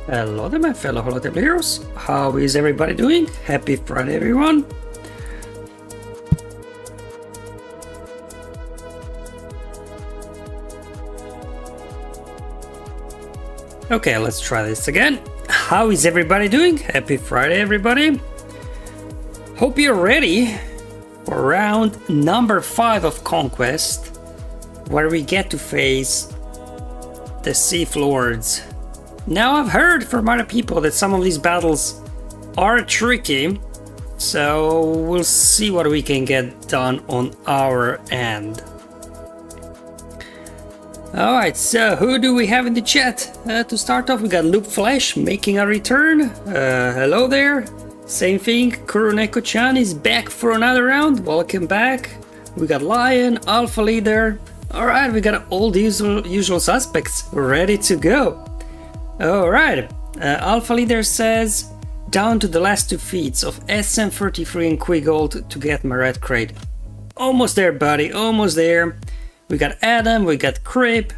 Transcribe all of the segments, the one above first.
Hello there, my fellow holotable heroes. How is everybody doing? Happy Friday, everyone. Okay, let's try this again. How is everybody doing? Happy Friday, everybody. Hope you're ready for round number 5 of Conquest, where we get to face the Sith Lords. Now, I've heard from other people that some of these battles are tricky, so we'll see what we can get done on our end. Alright, so who do we have in the chat? To start off, we got Loop Flash making a return. Hello there. Same thing, Kuruneko-chan is back for another round. Welcome back. We got Lion, Alpha Leader. Alright, we got all the usual suspects ready to go. Alright, Alpha Leader says, down to the last 2 feats of SM33 and Quigold to get my red crate. Almost there, buddy, almost there. We got Adam, we got Crip,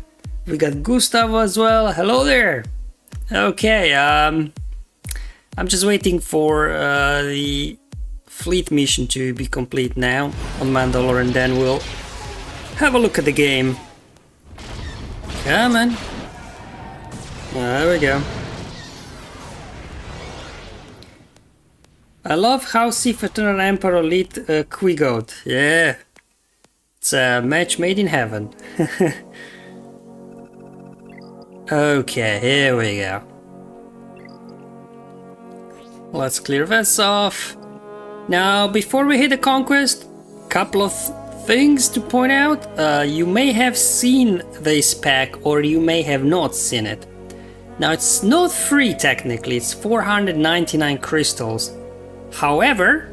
we got Gustavo as well. Hello there. Okay, I'm just waiting for the fleet mission to be complete now on Mandalore, and then we'll have a look at the game. Come on. There we go. I love how Sith Eternal Emperor lead Quigold. Yeah. It's a match made in heaven. Okay, here we go. Let's clear this off. Now, before we hit the Conquest, couple of things to point out. You may have seen this pack, or you may have not seen it. Now, it's not free technically, it's 499 crystals. However,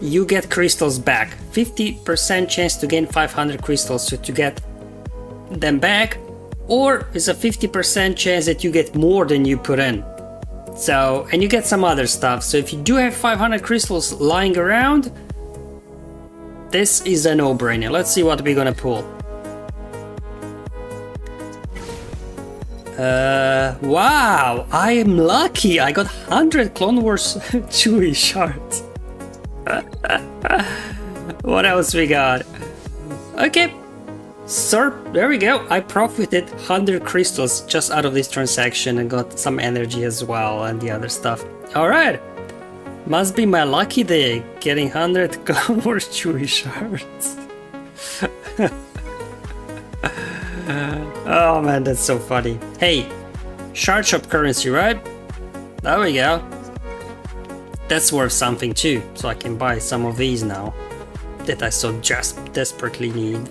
you get crystals back. 50% chance to gain 500 crystals, so to get them back, or it's a 50% chance that you get more than you put in. So, and you get some other stuff. So if you do have 500 crystals lying around, this is a no-brainer. Let's see what we're gonna pull. Wow, I am lucky. I got 100 Clone Wars Chewie shards. What else we got? Okay, sir, there we go. I profited 100 crystals just out of this transaction and got some energy as well and the other stuff. Alright, must be my lucky day getting 100 Clone Wars Chewie shards. Oh man, that's so funny. Hey, shard shop currency, right? There we go. That's worth something too, so I can buy some of these now that I so just desperately need.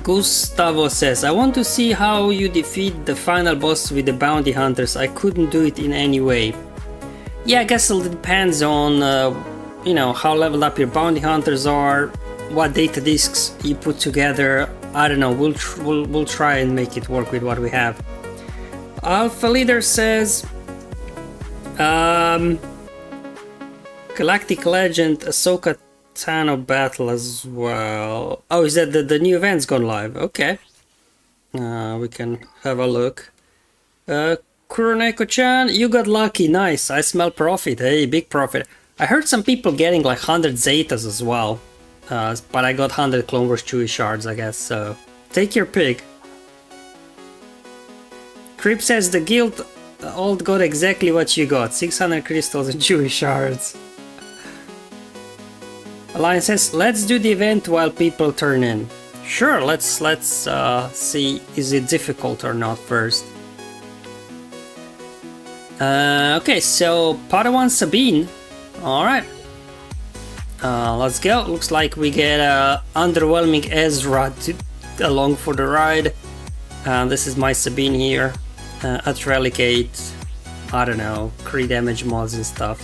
Gustavo says, I want to see how you defeat the final boss with the bounty hunters. I couldn't do it in any way. Yeah, I guess it depends on you know, how leveled up your bounty hunters are, what data disks you put together. I don't know, we'll try and make it work with what we have. Alpha Leader says, Galactic Legend Ahsoka Tano battle as well. Oh, is that the new event's gone live? Okay. We can have a look. Kuroneko-chan, you got lucky. Nice. I smell profit. Hey, big profit. I heard some people getting like 100 Zetas as well. But I got 100 Clone Wars Chewie shards, I guess, so take your pick. Creep says the guild all got exactly what you got. 600 crystals and Chewie shards. Alliance says, let's do the event while people turn in. Sure, let's see, is it difficult or not first. Okay, so Padawan Sabine. Alright. Let's go. Looks like we get underwhelming Ezra along for the ride. This is my Sabine here. At Relic 8. I don't know, crit damage mods and stuff.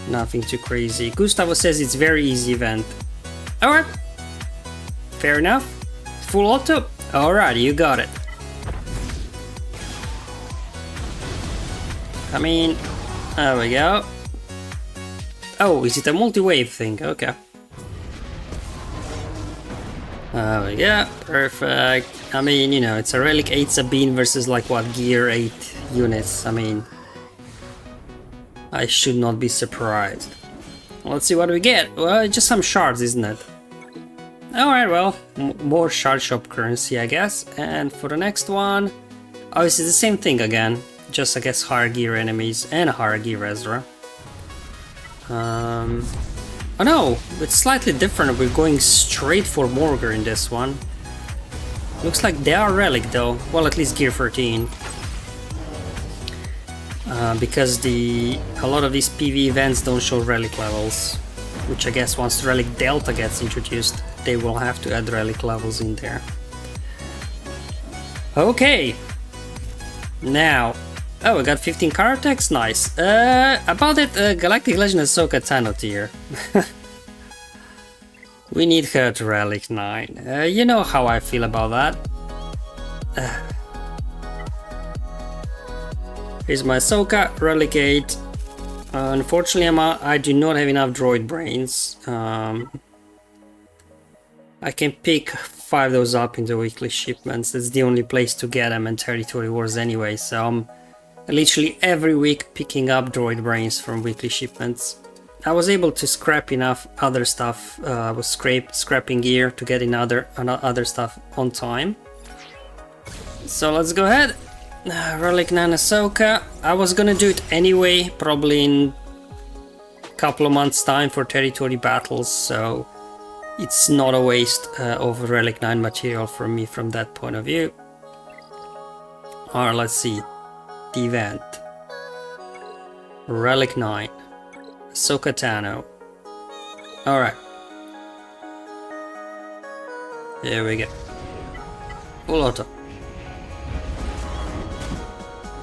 Nothing too crazy. Gustavo says it's very easy event. Alright. Fair enough. Full auto? Alright, you got it. I mean, there we go. Oh, is it a multi-wave thing? Okay. There we go. Perfect. I mean, you know, it's a Relic 8 Sabine versus like what, Gear 8 units. I mean, I should not be surprised. Let's see what we get. Well, just some shards, isn't it? Alright, well, more shard shop currency, I guess. And for the next one, oh, this is the same thing again. Just, I guess, higher gear enemies and a higher gear Ezra. Oh no, it's slightly different. We're going straight for Morgar in this one. Looks like they are Relic though. Well, at least gear 13. Because a lot of these PV events don't show Relic levels. Which I guess once Relic Delta gets introduced, they will have to add Relic levels in there. Okay. Now, oh, we got 15 card attacks, nice. About it, Galactic Legend Ahsoka Tano tier. We need her to Relic 9. You know how I feel about that. Here's my Ahsoka, Relic 8. Unfortunately, I do not have enough droid brains. I can pick 5 of those up in the weekly shipments. That's the only place to get them in Territory Wars anyway, so I'm literally every week picking up droid brains from weekly shipments. I was able to scrap enough other stuff, I was scrapping gear to get in other stuff on time. So let's go ahead. Relic 9 Ahsoka. I was gonna do it anyway, probably in a couple of months time for territory battles, so it's not a waste of Relic 9 material for me from that point of view. Alright, let's see. The event. Relic 9. Ahsoka Tano. Alright. Here we go. Full auto.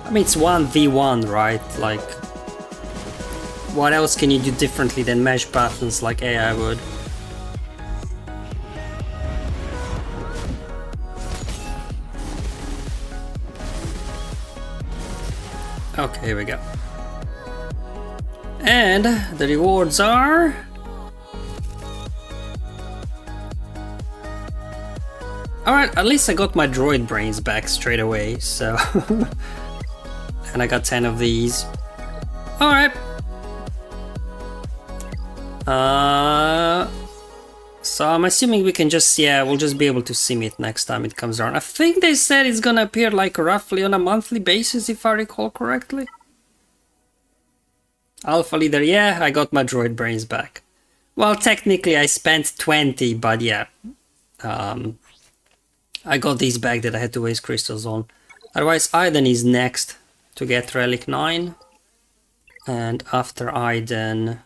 I mean, it's 1v1, right? Like, what else can you do differently than mesh patterns like AI would? Okay, here we go. And the rewards are... Alright, at least I got my droid brains back straight away, so... And I got 10 of these. Alright. So I'm assuming we can just, yeah, we'll just be able to sim it next time it comes around. I think they said it's gonna appear like roughly on a monthly basis, if I recall correctly. Alpha Leader, yeah, I got my droid brains back. Well, technically I spent 20, but yeah. I got these back that I had to waste crystals on. Otherwise, Aiden is next to get Relic 9. And after Aiden,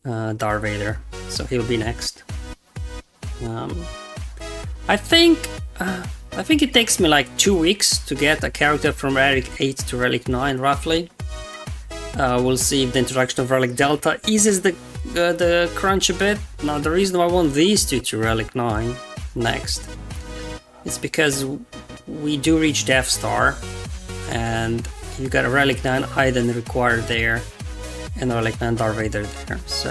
Darth Vader. So he'll be next. I think it takes me like 2 weeks to get a character from Relic 8 to Relic 9, roughly. We'll see if the introduction of Relic Delta eases the crunch a bit. Now, the reason why I want these two to Relic 9 next is because we do reach Death Star, and You got a Relic 9 Iden required there, and a Relic 9 Darth Vader there. So,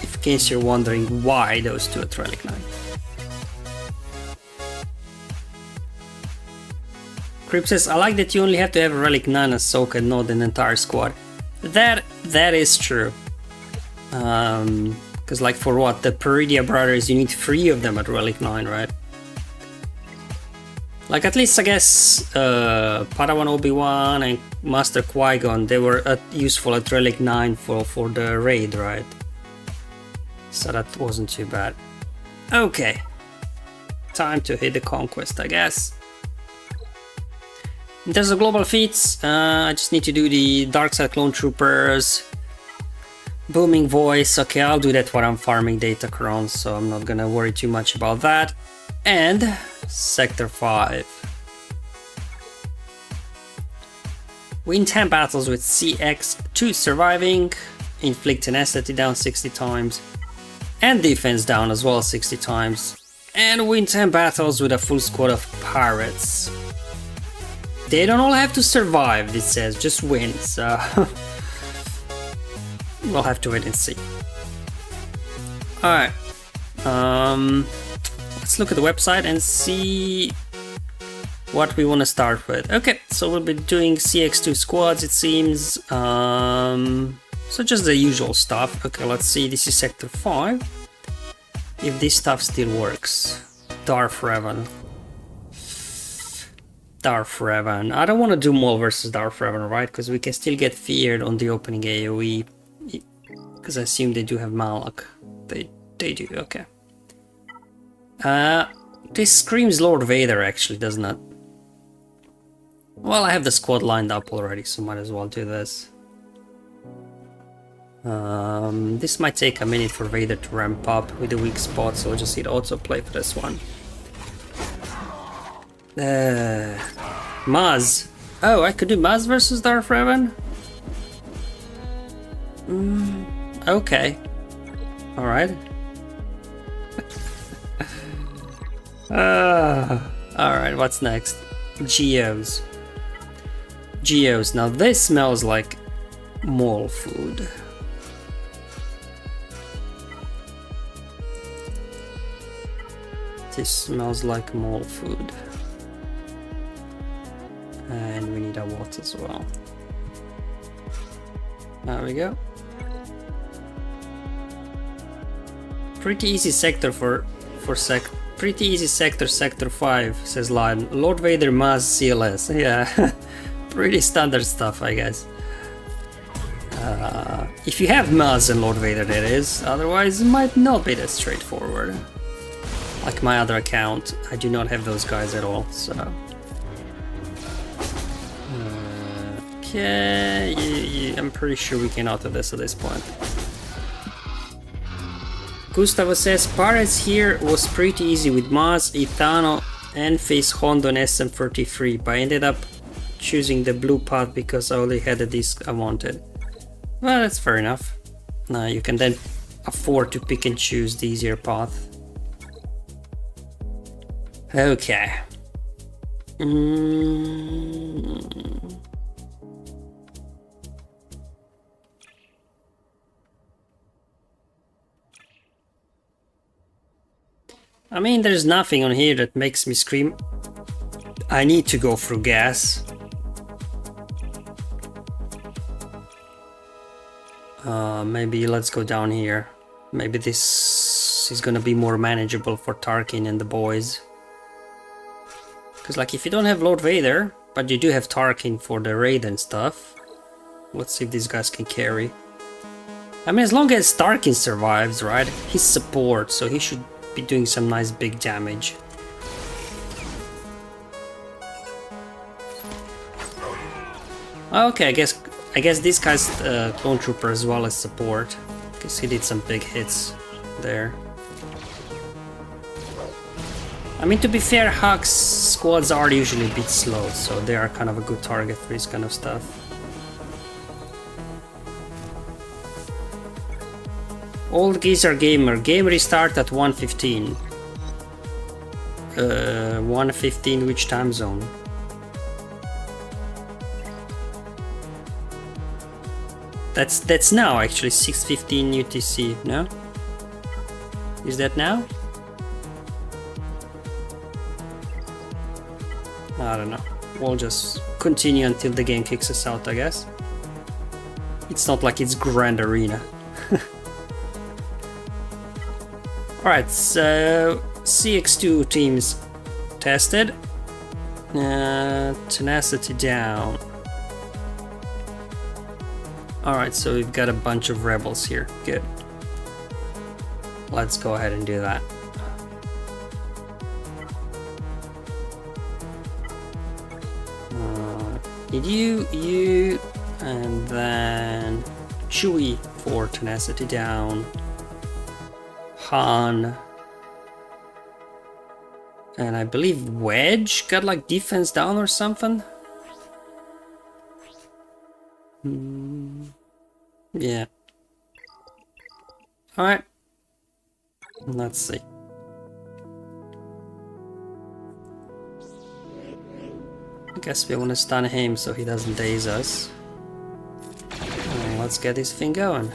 in case you're wondering why those two at Relic 9. Crip says, I like that you only have to have a Relic 9 Ahsoka and not an entire squad. That is true. Because like for what? The Peridia brothers, you need 3 of them at Relic 9, right? Like at least I guess Padawan Obi-Wan and Master Qui-Gon, they were useful at Relic 9 for the raid, right? So that wasn't too bad. Okay. Time to hit the Conquest, I guess. In terms of global feats, I just need to do the Dark Side Clone Troopers, Booming Voice. Okay, I'll do that while I'm farming Datacron, so I'm not gonna worry too much about that. And Sector 5. Win 10 battles with CX2 surviving, inflict Tenacity Down 60 times, and defense down as well 60 times, and win 10 battles with a full squad of pirates. They don't all have to survive, it says, just win, so we'll have to wait and see. Alright, let's look at the website and see what we want to start with. Okay, so we'll be doing CX2 squads, it seems. So just the usual stuff. Okay, let's see, this is Sector 5. If this stuff still works. Darth Revan. Darth Revan. I don't want to do Maul versus Darth Revan, right? Because we can still get feared on the opening AoE. Because I assume they do have Malak. They do, okay. This screams Lord Vader actually, doesn't it? Well, I have the squad lined up already, so might as well do this. This might take a minute for Vader to ramp up with the weak spot, so I'll just hit autoplay for this one. Maz. Oh, I could do Maz versus Darth Revan? Okay. Alright. Alright, what's next? Geos. Geos. Now this smells like Maul food. This smells like Maul food. And we need a water as well. There we go. Pretty easy sector pretty easy sector, Sector 5, says Lion. Lord Vader, Maz, CLS. Yeah, pretty standard stuff, I guess. If you have Maz and Lord Vader, that is. Otherwise, it might not be that straightforward. Like my other account, I do not have those guys at all, so... Okay, I'm pretty sure we can auto this at this point. Gustavo says, Pirates here was pretty easy with Maz, Itano, and face Hondo and SM33, but I ended up choosing the blue path because I only had the disc I wanted. Well, that's fair enough. Now you can then afford to pick and choose the easier path. Okay. I mean, there's nothing on here that makes me scream, I need to go through gas. Maybe let's go down here. Maybe this is gonna be more manageable for Tarkin and the boys. Because like if you don't have Lord Vader, but you do have Tarkin for the raid and stuff. Let's see if these guys can carry. I mean, as long as Tarkin survives, right? He's support, so he should be doing some nice big damage. Okay, I guess this guy's clone trooper as well as support, because he did some big hits there. I mean, to be fair, Hux squads are usually a bit slow, so they are kind of a good target for this kind of stuff. Old Geezer Gamer, game restart at 1:15. 1:15, which time zone? That's now actually 6:15 UTC, no? Is that now? I don't know. We'll just continue until the game kicks us out, I guess. It's not like it's Grand Arena. Alright, so CX2 teams tested. Tenacity Down. Alright, so we've got a bunch of rebels here. Good. Let's go ahead and do that. You, and then Chewie for Tenacity Down. Han. And I believe Wedge got like defense down or something. Yeah. Alright. Let's see. I guess we want to stun him so he doesn't daze us. Let's get this thing going.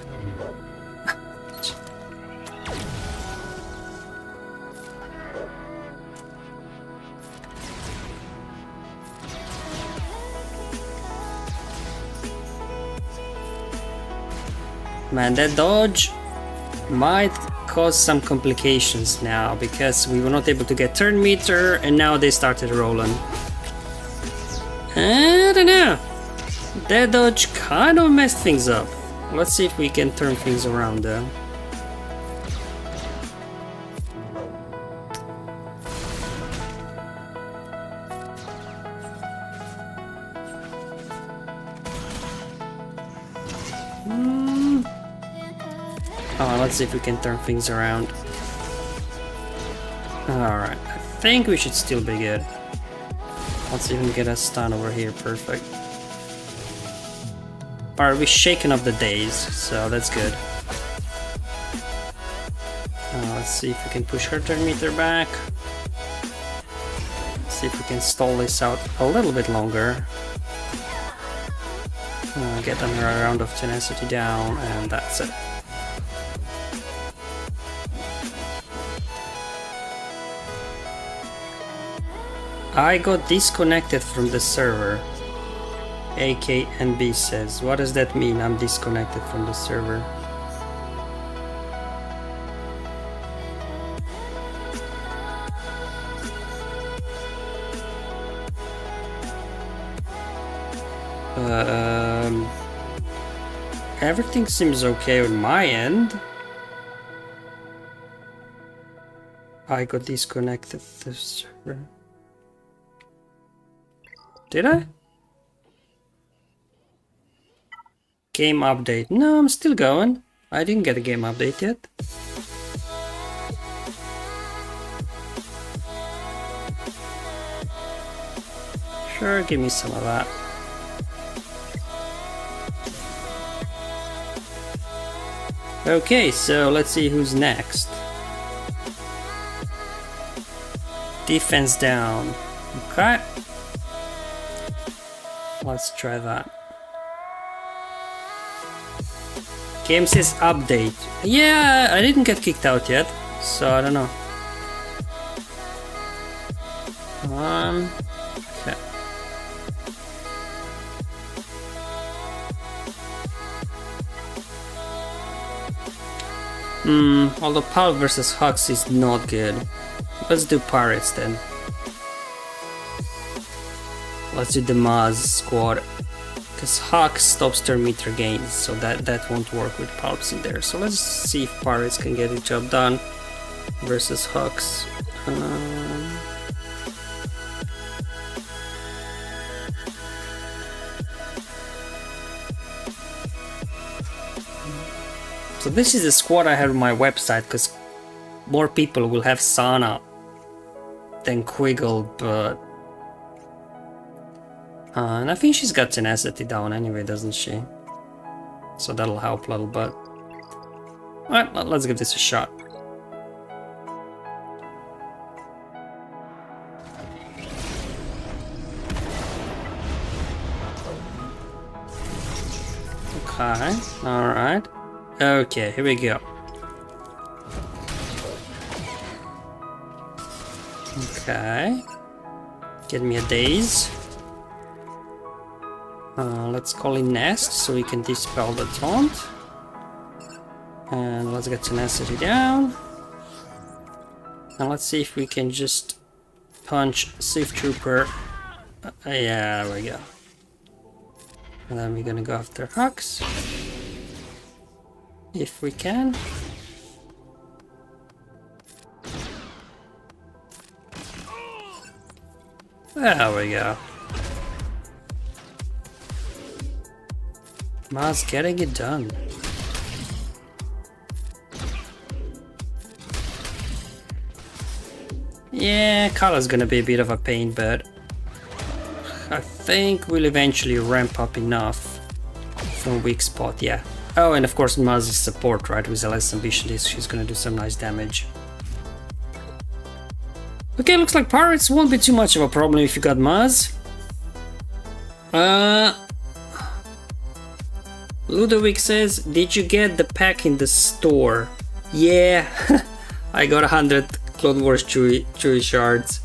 Man, that dodge might cause some complications now because we were not able to get turn meter and now they started rolling. I don't know. That dodge kind of messed things up. Let's see if we can turn things around though. Oh, let's see if we can turn things around. Alright, I think we should still be good. Let's even get a stun over here, perfect. Alright, we're shaking up the days, so that's good. Let's see if we can push her turn meter back. Let's see if we can stall this out a little bit longer. Get another round of Tenacity Down, and that's it. I got disconnected from the server. AKNB says. What does that mean? I'm disconnected from the server. Everything seems okay on my end. I got disconnected from the server. Did I? Game update. No, I'm still going. I didn't get a game update yet. Sure, give me some of that. Okay, so let's see who's next. Defense down. Okay. Let's try that. Game says update. Yeah, I didn't get kicked out yet, so I don't know. Okay. Although Pal versus Hux is not good. Let's do Pirates then. Let's do the Maz squad. Because Hux stops turn meter gains, so that won't work with Palps in there. So let's see if Pirates can get the job done versus Hux. So this is the squad I have on my website, because more people will have Sana than Quiggle, but... and I think she's got Tenacity Down anyway, doesn't she? So that'll help a little bit. Alright, let's give this a shot. Okay, alright. Okay, here we go. Okay. Get me a daze. Let's call in Nest so we can dispel the taunt. And let's get Tenacity Down. And let's see if we can just punch Sith Trooper. Yeah, there we go. And then we're gonna go after Hux. If we can. There we go. Ma's getting it done. Yeah, color's gonna be a bit of a pain, but I think we'll eventually ramp up enough from weak spot, yeah. Oh, and of course Maz's support, right, with the less ambition, she's gonna do some nice damage. Okay, looks like pirates won't be too much of a problem if you got Maz. Ludovic says, did you get the pack in the store? Yeah, I got 100 Clone Wars Chewie shards.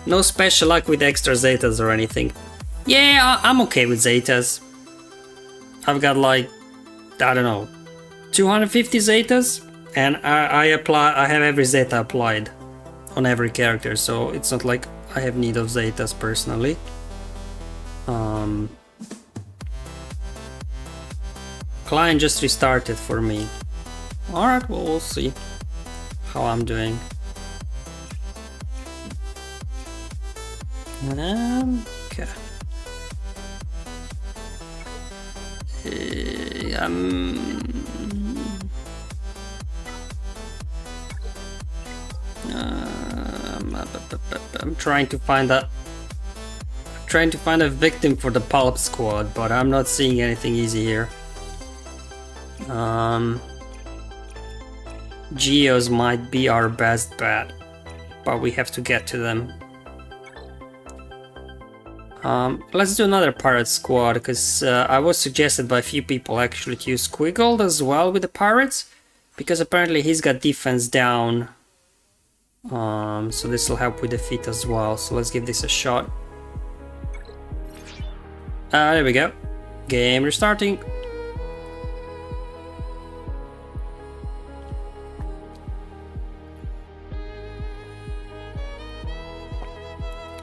No special luck with extra Zetas or anything. Yeah, I'm okay with Zetas. I've got like, I don't know, 250 Zetas, and I have every Zeta applied on every character, so it's not like I have need of Zetas personally. Client just restarted for me. Alright, well, we'll see how I'm doing. Okay. I'm trying to find a victim for the Pulp Squad, but I'm not seeing anything easy here. Geos might be our best bet, but we have to get to them. Let's do another pirate squad, because I was suggested by a few people actually to use Squiggled as well with the pirates, because apparently he's got defense down. So this will help with the feat as well, so let's give this a shot. There we go. Game restarting.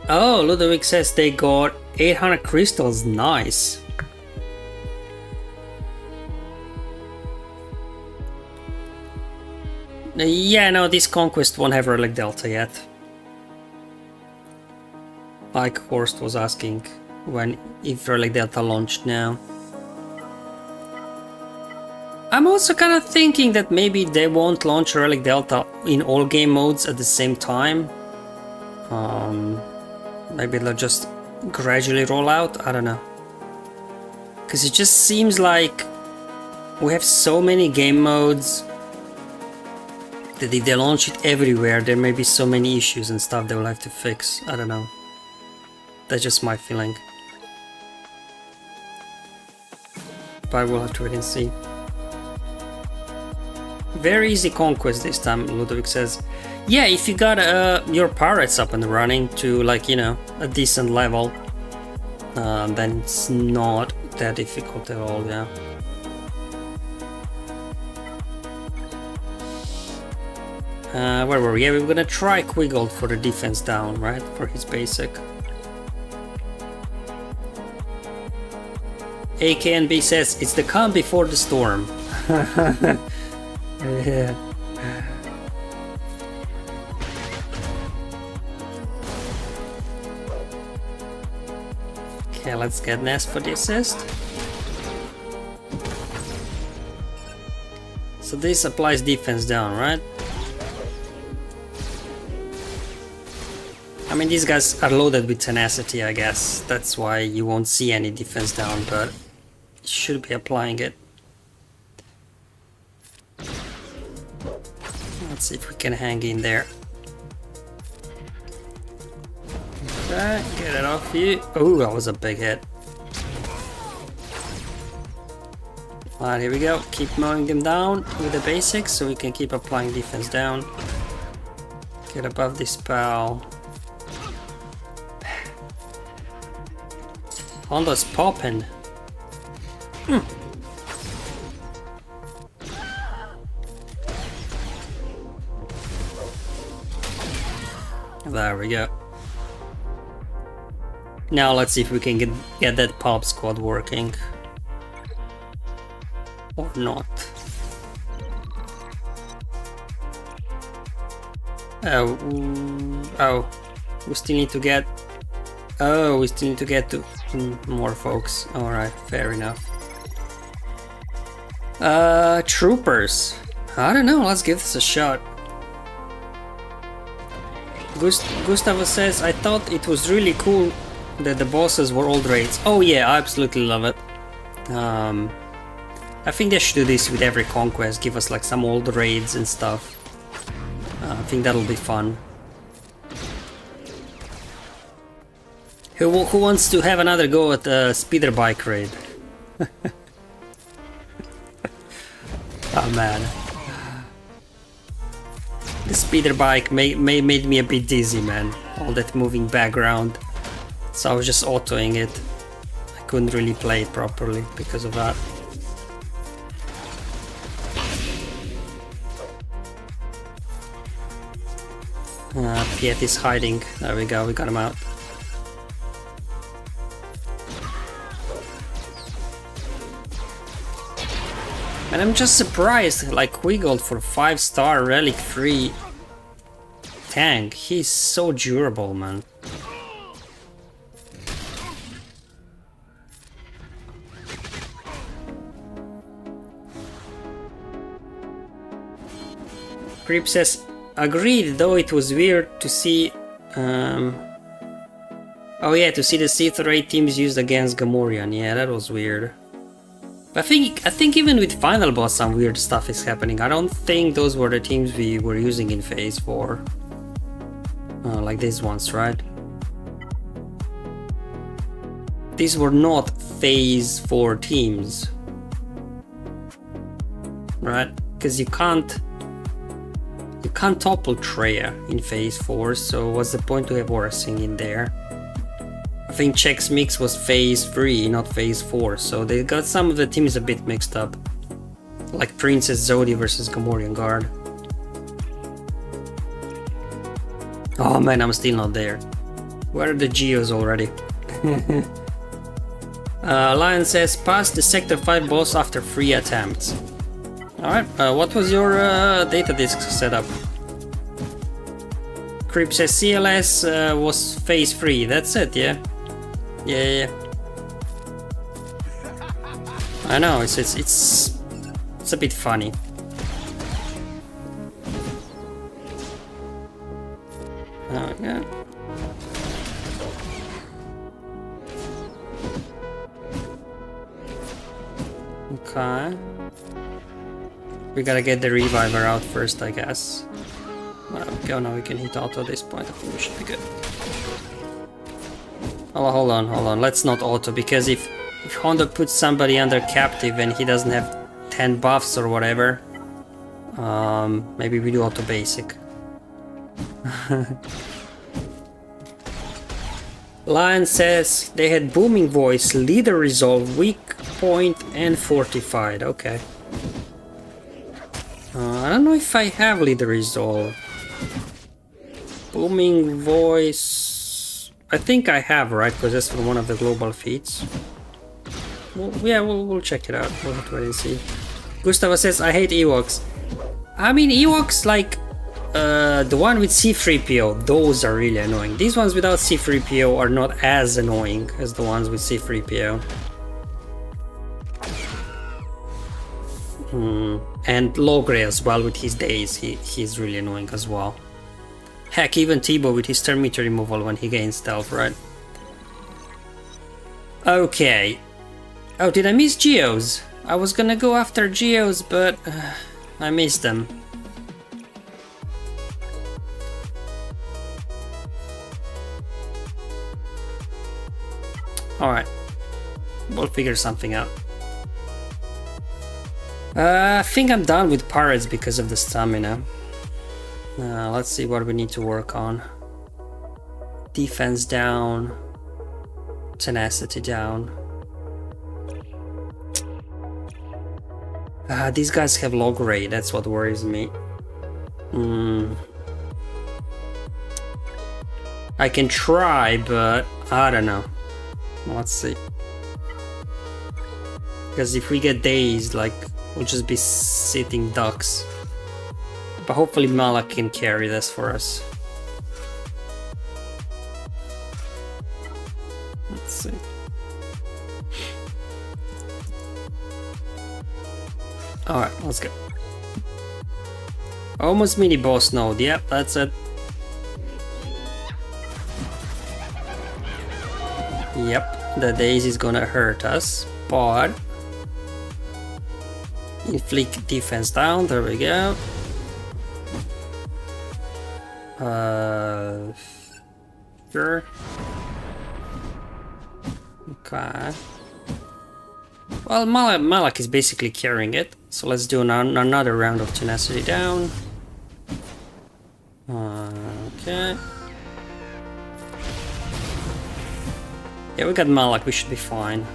Oh, Ludovic says they got 800 crystals, nice. Yeah, no, this Conquest won't have Relic Delta yet. Like Horst was asking if Relic Delta launched now. I'm also kind of thinking that maybe they won't launch Relic Delta in all game modes at the same time. Maybe they'll just gradually roll out, I don't know. Because it just seems like we have so many game modes that if they launch it everywhere, there may be so many issues and stuff they will have to fix. I don't know. That's just my feeling. But we'll have to wait and see. Very easy Conquest this time, Ludovic says. Yeah, if you got your pirates up and running to, like, you know, a decent level, then it's not that difficult at all, yeah. Where were we? Yeah, we were gonna try Quiggled for the defense down, right? For his basic. AKNB says, it's the calm before the storm. Yeah. Okay, let's get Nest for the assist. So this applies defense down, right? I mean, these guys are loaded with tenacity, I guess. That's why you won't see any defense down, but it should be applying it. Let's see if we can hang in there. Okay, get it off you. Oh, that was a big hit. Alright, here we go. Keep mowing them down with the basics so we can keep applying defense down. Get above this pal. Honda's popping. There we go. Now let's see if we can get that pop squad working. Or not. Oh, we still need to get... Oh, we still need to get to more folks. Alright, fair enough. Troopers. I don't know, let's give this a shot. Gustavo says, I thought it was really cool that the bosses were old raids. Oh yeah, I absolutely love it. I think they should do this with every Conquest, give us like some old raids and stuff. I think that'll be fun. Who wants to have another go at the speeder bike raid? Oh man. The speeder bike made me a bit dizzy, man. All that moving background. So I was just autoing it. I couldn't really play it properly because of that. Piet is hiding. There we go, we got him out. And I'm just surprised, like Wiggled for 5-star relic free tank. He's so durable, man. Creep says, agreed, though it was weird to see... Oh yeah, to see the Sith raid teams used against Gamorrean. Yeah, that was weird. I think even with Final Boss some weird stuff is happening. I don't think those were the teams we were using in Phase 4. Like these ones, right? These were not Phase 4 teams. Right? Because you can't topple Treya in Phase 4, so what's the point to have Orasing in there? I think Chex Mix was Phase 3, not Phase 4, so they got some of the teams a bit mixed up. Like Princess Zodi versus Gamorrean Guard. Oh man, I'm still not there. Where are the Geos already? Lion says, pass the Sector 5 boss after 3 attempts. Alright, what was your data disk setup? Creep says CLS was Phase 3, that's it, yeah? Yeah. I know, it's a bit funny. Oh, yeah. Okay. We gotta get the Reviver out first, I guess. Okay, now we can hit auto at this point. I think we should be good. Oh, hold on. Let's not auto, because if Honda puts somebody under captive and he doesn't have 10 buffs or whatever, maybe we do auto basic. Lion says they had booming voice, leader resolve, weak point, and fortified. Okay. I don't know if I have leader resolve. Booming voice. I think I have, right? Because that's from one of the global feats. Well, yeah, we'll check it out. We'll have to wait and see. Gustavo says, I hate Ewoks. I mean, Ewoks, like the one with C-3PO, those are really annoying. These ones without C-3PO are not as annoying as the ones with C-3PO. And Logre as well with his days, he's really annoying as well. Heck, even T-Bow with his turn meter removal when he gains stealth, right? Okay. Oh, did I miss Geos? I was gonna go after Geos, but I missed them. Alright. We'll figure something out. I think I'm done with pirates because of the stamina. Let's see what we need to work on. Defense down. Tenacity down. These guys have low grade, that's what worries me. I can try, but I don't know. Let's see. Because if we get dazed, like, we'll just be sitting ducks. But hopefully Malak can carry this for us. Let's see. Alright, let's go. Almost mini boss node, yep, that's it. Yep, the daze is gonna hurt us, but inflict defense down, there we go. Sure. Okay. Well, Malak is basically carrying it, so let's do another round of Tenacity Down. Okay. Yeah, we got Malak, we should be fine.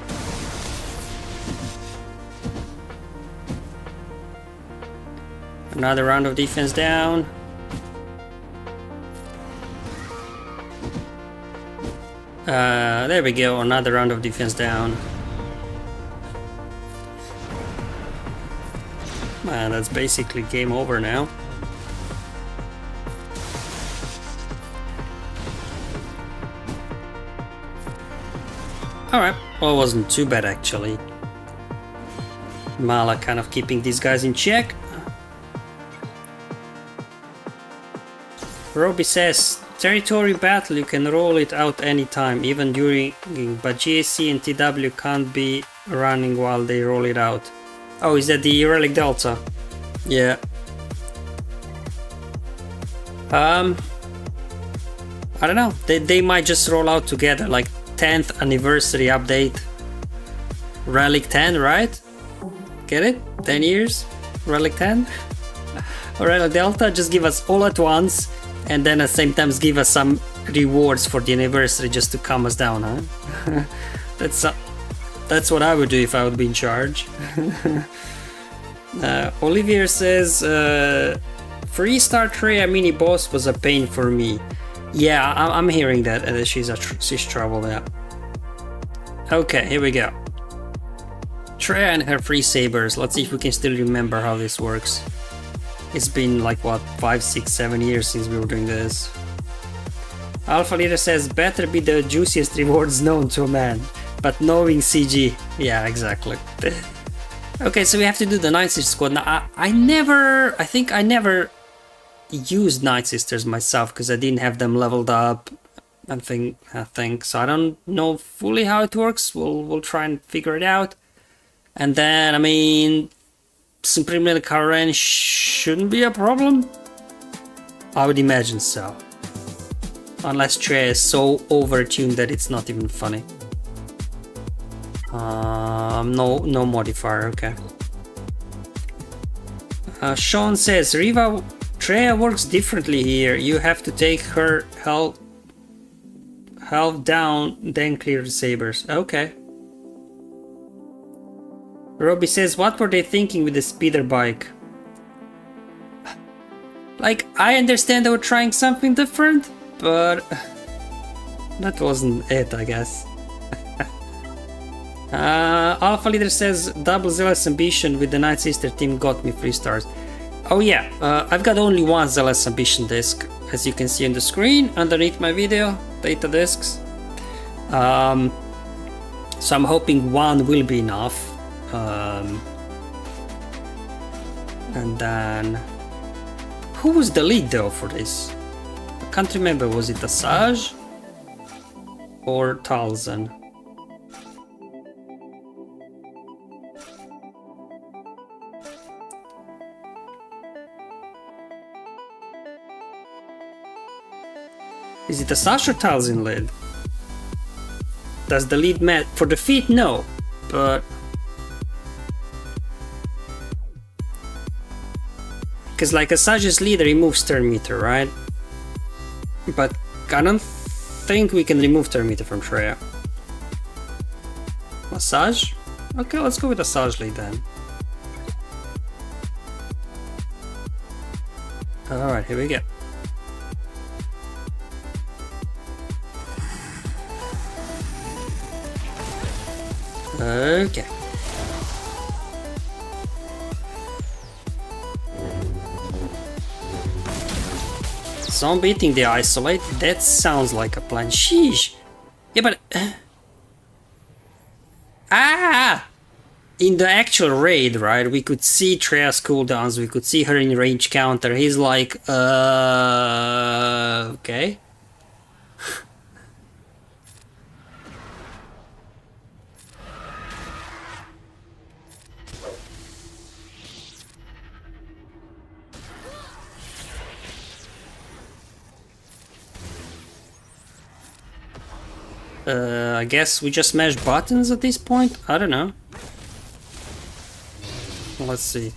Another round of defense down. There we go, another round of defense down. Man, that's basically game over now. Alright, well, it wasn't too bad actually. Malak kind of keeping these guys in check. Robbie says, territory battle, you can roll it out anytime, even during, but GSC and TW can't be running while they roll it out. Oh, is that the Relic Delta? Yeah. I don't know, they might just roll out together, like 10th anniversary update. Relic 10, right? Get it? 10 years? Relic 10? Or Relic Delta, just give us all at once, and then at the same time give us some rewards for the anniversary just to calm us down, huh? That's what I would do if I would be in charge. Olivier says, free Star Trek mini boss was a pain for me. Yeah, I'm hearing that she's trouble, yeah. Okay, here we go. Treya and her free sabers. Let's see if we can still remember how this works. It's been like what, 5, 6, 7 years since we were doing this. Alpha Leader says, better be the juiciest rewards known to a man. But knowing CG, yeah, exactly. Okay, so we have to do the Nightsisters squad. Now, I think I never used Nightsisters myself because I didn't have them leveled up. I think so. I don't know fully how it works. We'll try and figure it out. And then, I mean, Supreme Leader Karen shouldn't be a problem. I would imagine so. Unless Trey is so overtuned that it's not even funny. No modifier, okay. Sean says, Riva, Treya works differently here. You have to take her health down, then clear the sabers. Okay. Robbie says, what were they thinking with the speeder bike? Like, I understand they were trying something different, but that wasn't it, I guess. Alpha Leader says, double zealous ambition with the Nightsister team got me 3 stars. Oh yeah, I've got only one zealous ambition disc, as you can see on the screen underneath my video, data discs. So I'm hoping one will be enough. And then, who was the lead though for this? I can't remember, was it Asajj or Talzin? Is it Asajj or Talzin lead? Does the lead match? For the feat, no, but Because like Asajj's leader removes turn meter, right? But I don't think we can remove turn meter from Traya. Asajj? Okay, let's go with Asajj lead then. Alright, here we go. Okay. So I'm beating the isolate. That sounds like a plan. Sheesh. Yeah, but in the actual raid, right, we could see Treya's cooldowns, we could see her in range counter. He's like, okay. I guess we just smash buttons at this point? I don't know. Let's see.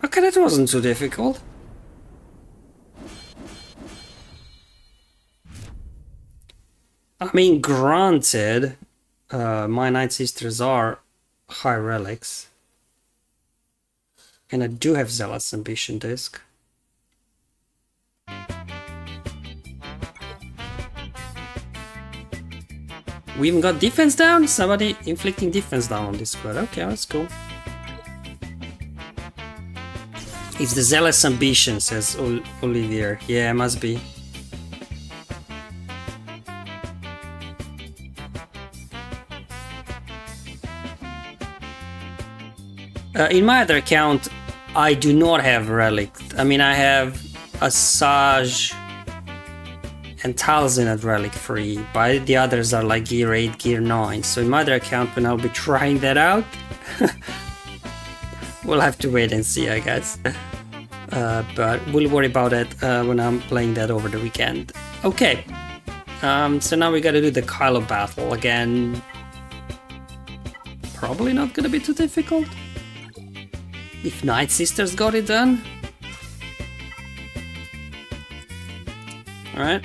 Okay, that wasn't too difficult. I mean, granted, my Nightsisters are high relics. And I do have Zealot's Ambition disc. We even got defense down? Somebody inflicting defense down on this squad. Okay, that's cool. It's the Zealous Ambition, says Olivier. Yeah, must be. In my other account, I do not have relic. I mean, I have Asajj and Talzin at relic free, but the others are like gear 8, gear 9. So in my other account, when I'll be trying that out, we'll have to wait and see, I guess. But we'll worry about it when I'm playing that over the weekend. Okay, so now we gotta do the Kylo battle again. Probably not gonna be too difficult. If Nightsisters got it done. Alright.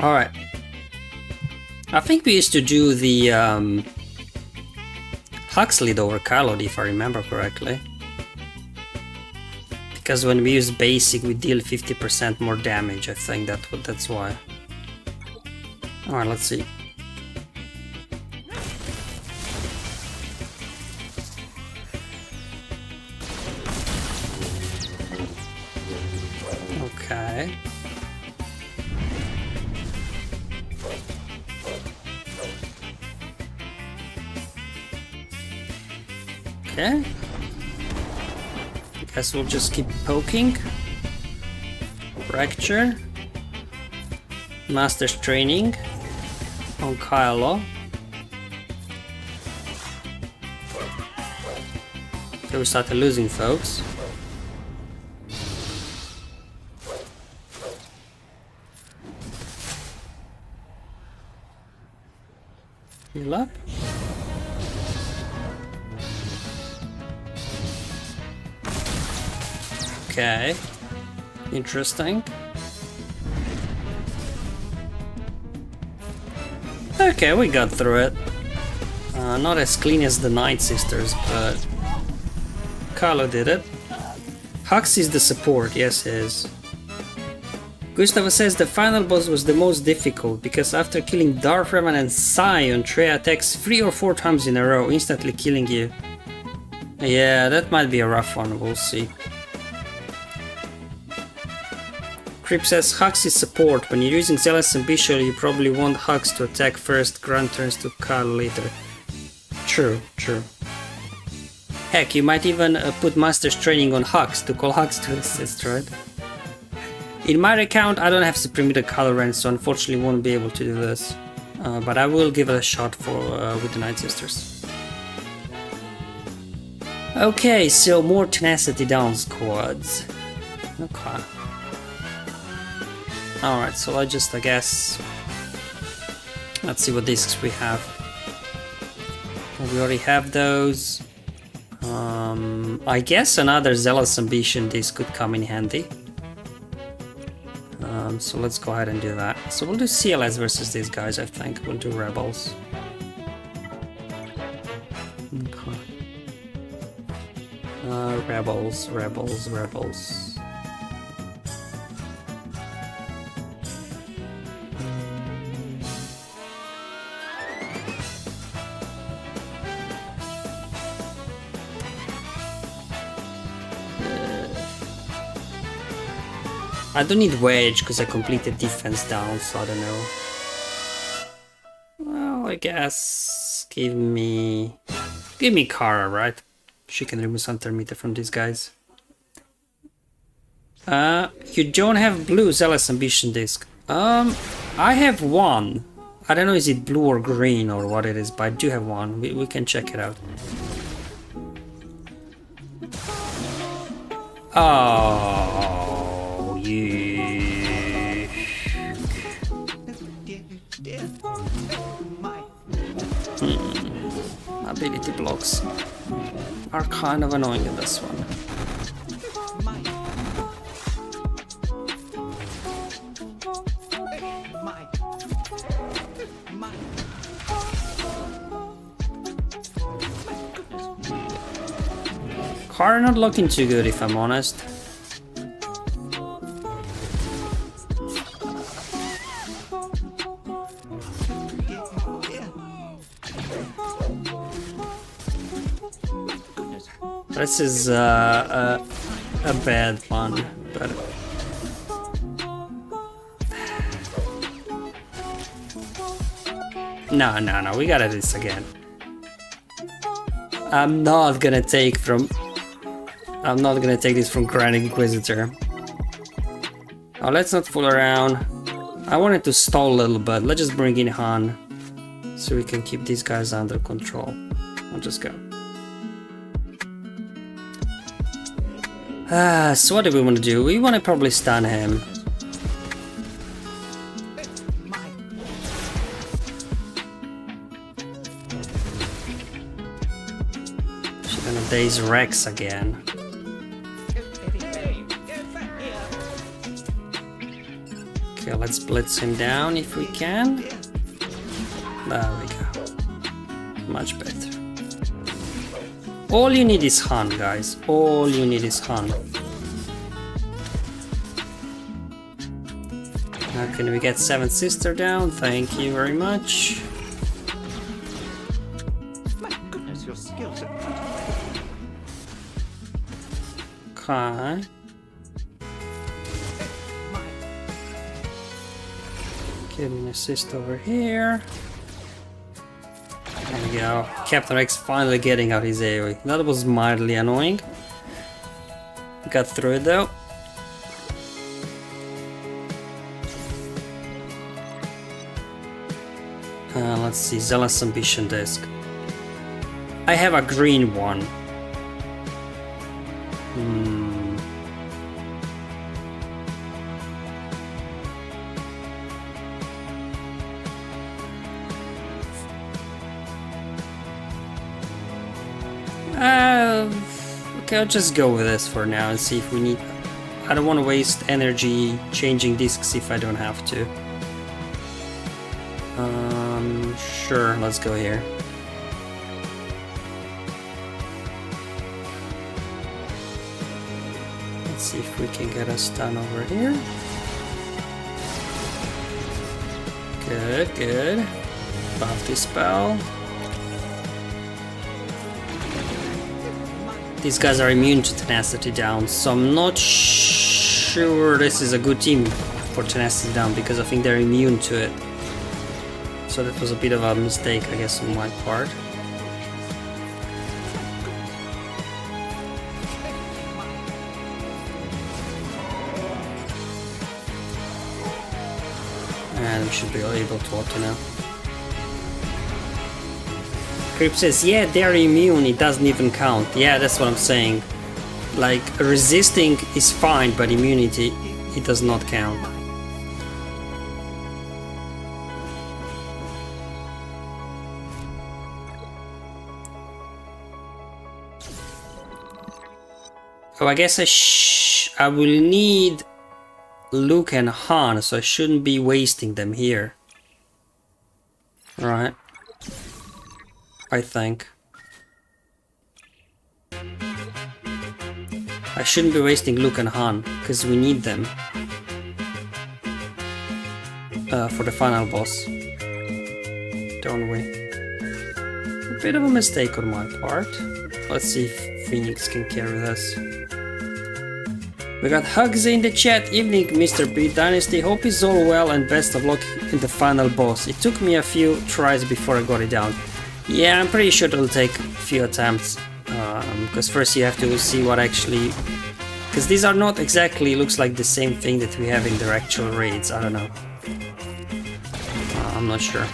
Alright. I think we used to do the Hux lead over Kylo, if I remember correctly. Because when we use basic we deal 50% more damage, I think that's why. Alright, let's see. Okay. Okay. Guess we'll just keep poking. Fracture. Master's Training on Kylo. Okay, we started losing, folks. Heal up. Okay, interesting. Okay, we got through it. Not as clean as the Nightsisters, but Kylo did it. Hux is the support, yes he is. Gustavo says the final boss was the most difficult because after killing Darth Revan and Sion, Treya attacks 3 or 4 times in a row, instantly killing you. Yeah, that might be a rough one, we'll see. Crip says Hux is support. When you're using Zealous Ambition, you probably want Hux to attack first, grant turns to Kylo later. True, true. Heck, you might even put Master's Training on Hux to call Hux to assist, right? In my account, I don't have Supreme Color Range, so unfortunately won't be able to do this. But I will give it a shot for with the Nightsisters. Okay, so more Tenacity Down squads. Okay. Alright, so I guess... Let's see what discs we have. We already have those. I guess another Zealous Ambition disc could come in handy. So let's go ahead and do that. So we'll do CLS versus these guys, I think. We'll do Rebels. Okay. Rebels. I don't need Wedge because I completed Defense Down, so I don't know. Well, I guess give me Kara, right? She can remove some meter from these guys. You don't have blue Zealous Ambition disc. I have one. I don't know is it blue or green or what it is, but I do have one. We can check it out. Oh, you. Ability blocks are kind of annoying in this one. Car not looking too good if I'm honest. This is a bad one, but no, we gotta do this again. I'm not gonna take this from Grand Inquisitor. Oh, let's not fool around. I wanted to stall a little bit. Let's just bring in Han so we can keep these guys under control. I'll just go. So what do we want to do? We want to probably stun him. She's gonna daze Rex again. Okay, let's blitz him down if we can. There we go. Much better. All you need is Han, guys. All you need is Han. Now can we get 7th Sister down? Thank you very much. My goodness, your skills are Okay. Give me an assist over here. There we go. Captain Rex finally getting out his AoE. That was mildly annoying. Got through it though. Let's see, Zealous Ambition disc. I have a green one. Okay, I'll just go with this for now and see if we need... I don't want to waste energy changing discs if I don't have to. Sure, let's go here. Let's see if we can get a stun over here. Good, good. Buff this spell. These guys are immune to Tenacity Down, so I'm not sure this is a good team for Tenacity Down because I think they're immune to it. So that was a bit of a mistake, I guess, on my part. we should be able to auto now. Creep says, yeah, they're immune, it doesn't even count. Yeah, that's what I'm saying. Like, resisting is fine, but immunity, it does not count. Oh, I guess I will need Luke and Han, so I shouldn't be wasting them here. Right. I think. I shouldn't be wasting Luke and Han, because we need them. For the final boss. Don't we? A bit of a mistake on my part. Let's see if Phoenix can carry this. We got hugs in the chat. Evening, Mr. B Dynasty. Hope it's all well and best of luck in the final boss. It took me a few tries before I got it down. Yeah, I'm pretty sure it'll take a few attempts. Because first you have to see what actually... Because these are not exactly, looks like the same thing that we have in their actual raids. I don't know. I'm not sure.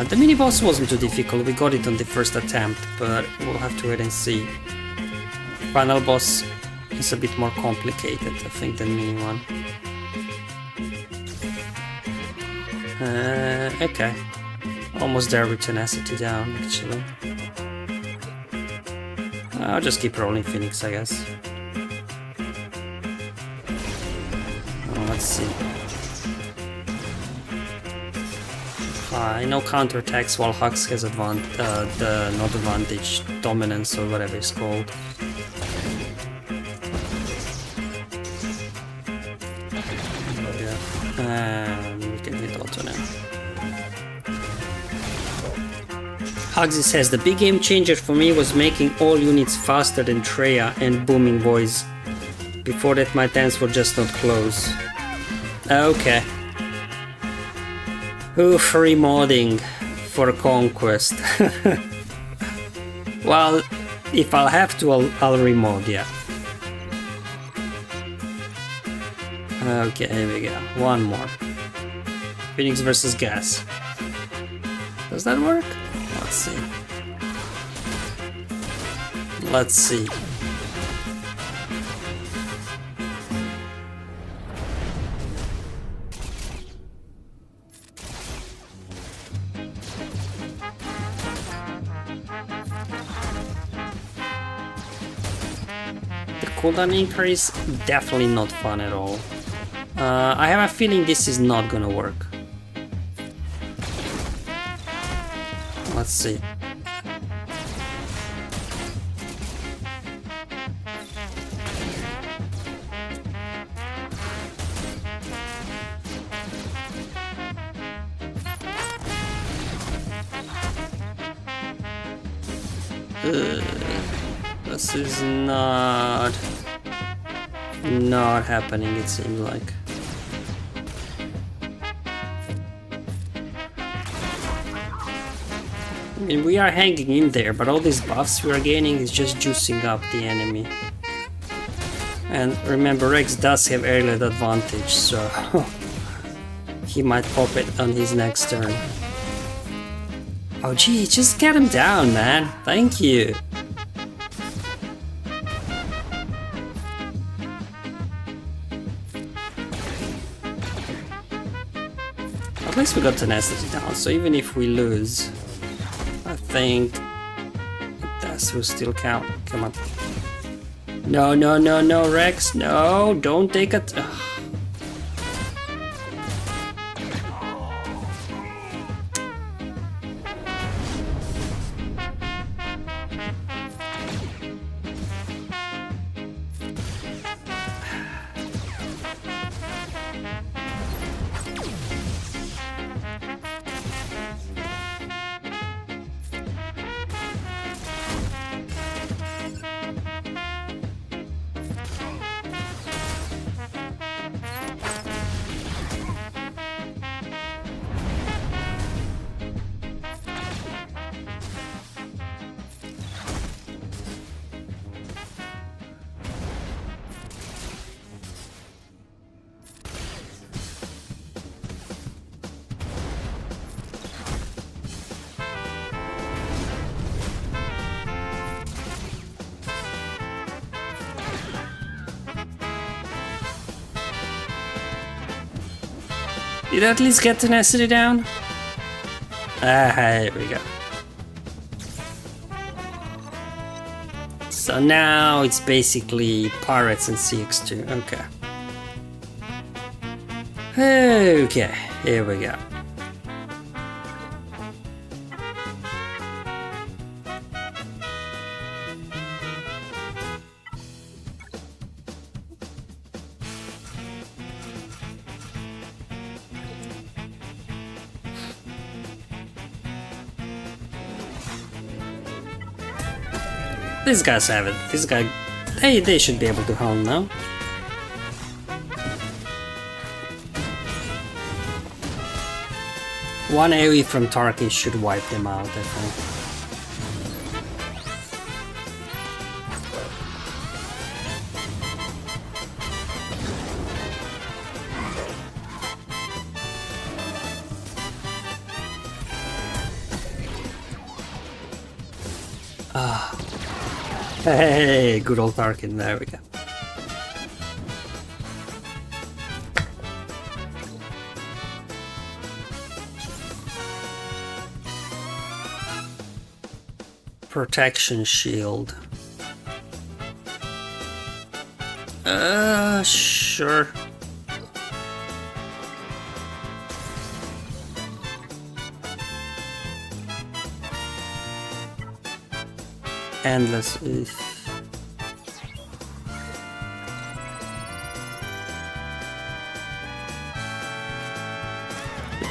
The mini-boss wasn't too difficult. We got it on the first attempt, but we'll have to wait and see. Final boss is a bit more complicated, I think, than mini one. Okay. Almost there with Tenacity Down, actually. I'll just keep rolling Phoenix, I guess. Let's see. No counterattacks while Hux has not advantage, dominance or whatever it's called. And we can hit auto now. Hugsy says the big game changer for me was making all units faster than Treya and booming voice. Before that my tanks were just not close. Okay. Oof, remodding for Conquest. Well, if I'll have to, I'll remod, yeah. Okay, here we go. One more. Phoenix versus Gas. Does that work? Let's see. Let's see. The cooldown increase, definitely not fun at all. I have a feeling this is not gonna work. Let's see. This is not happening, it seems like. I mean, we are hanging in there, but all these buffs we are gaining is just juicing up the enemy. And remember, Rex does have airlet advantage, so he might pop it on his next turn. Oh gee, just get him down, man. Thank you. At least we got Tenacity Down, so even if we lose, I think this will still count. Come on. No, no, no, no, Rex. No, don't take it. Ugh. Did I at least get Tenacity Down? Ah, here we go. So now it's basically Pirates and CX2. Okay. Okay, here we go. These guys have it. This guy, they should be able to hold now. One AoE from Tarkin should wipe them out, I think. Hey, good old Tarkin, there we go. Protection shield. Sure. Endless. We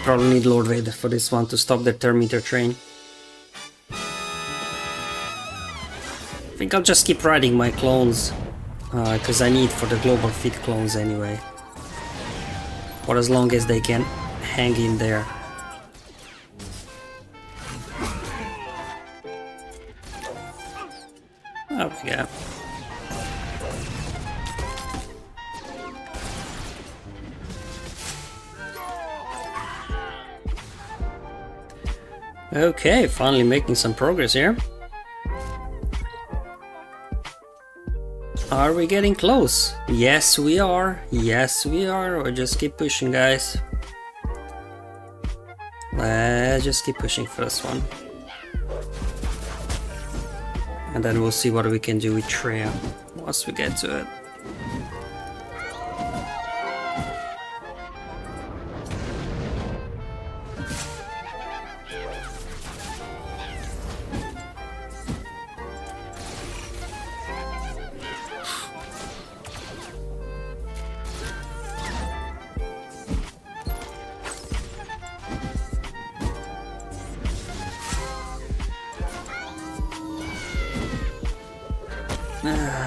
probably need Lord Vader for this one to stop the Terminator train. I think I'll just keep riding my clones, because I need for the global fit clones anyway. For as long as they can hang in there. Oh yeah. Okay, finally making some progress here. Are we getting close? Yes, we are. Yes, we are. We'll just keep pushing, guys. Let's just keep pushing for this one. And then we'll see what we can do with Treya once we get to it.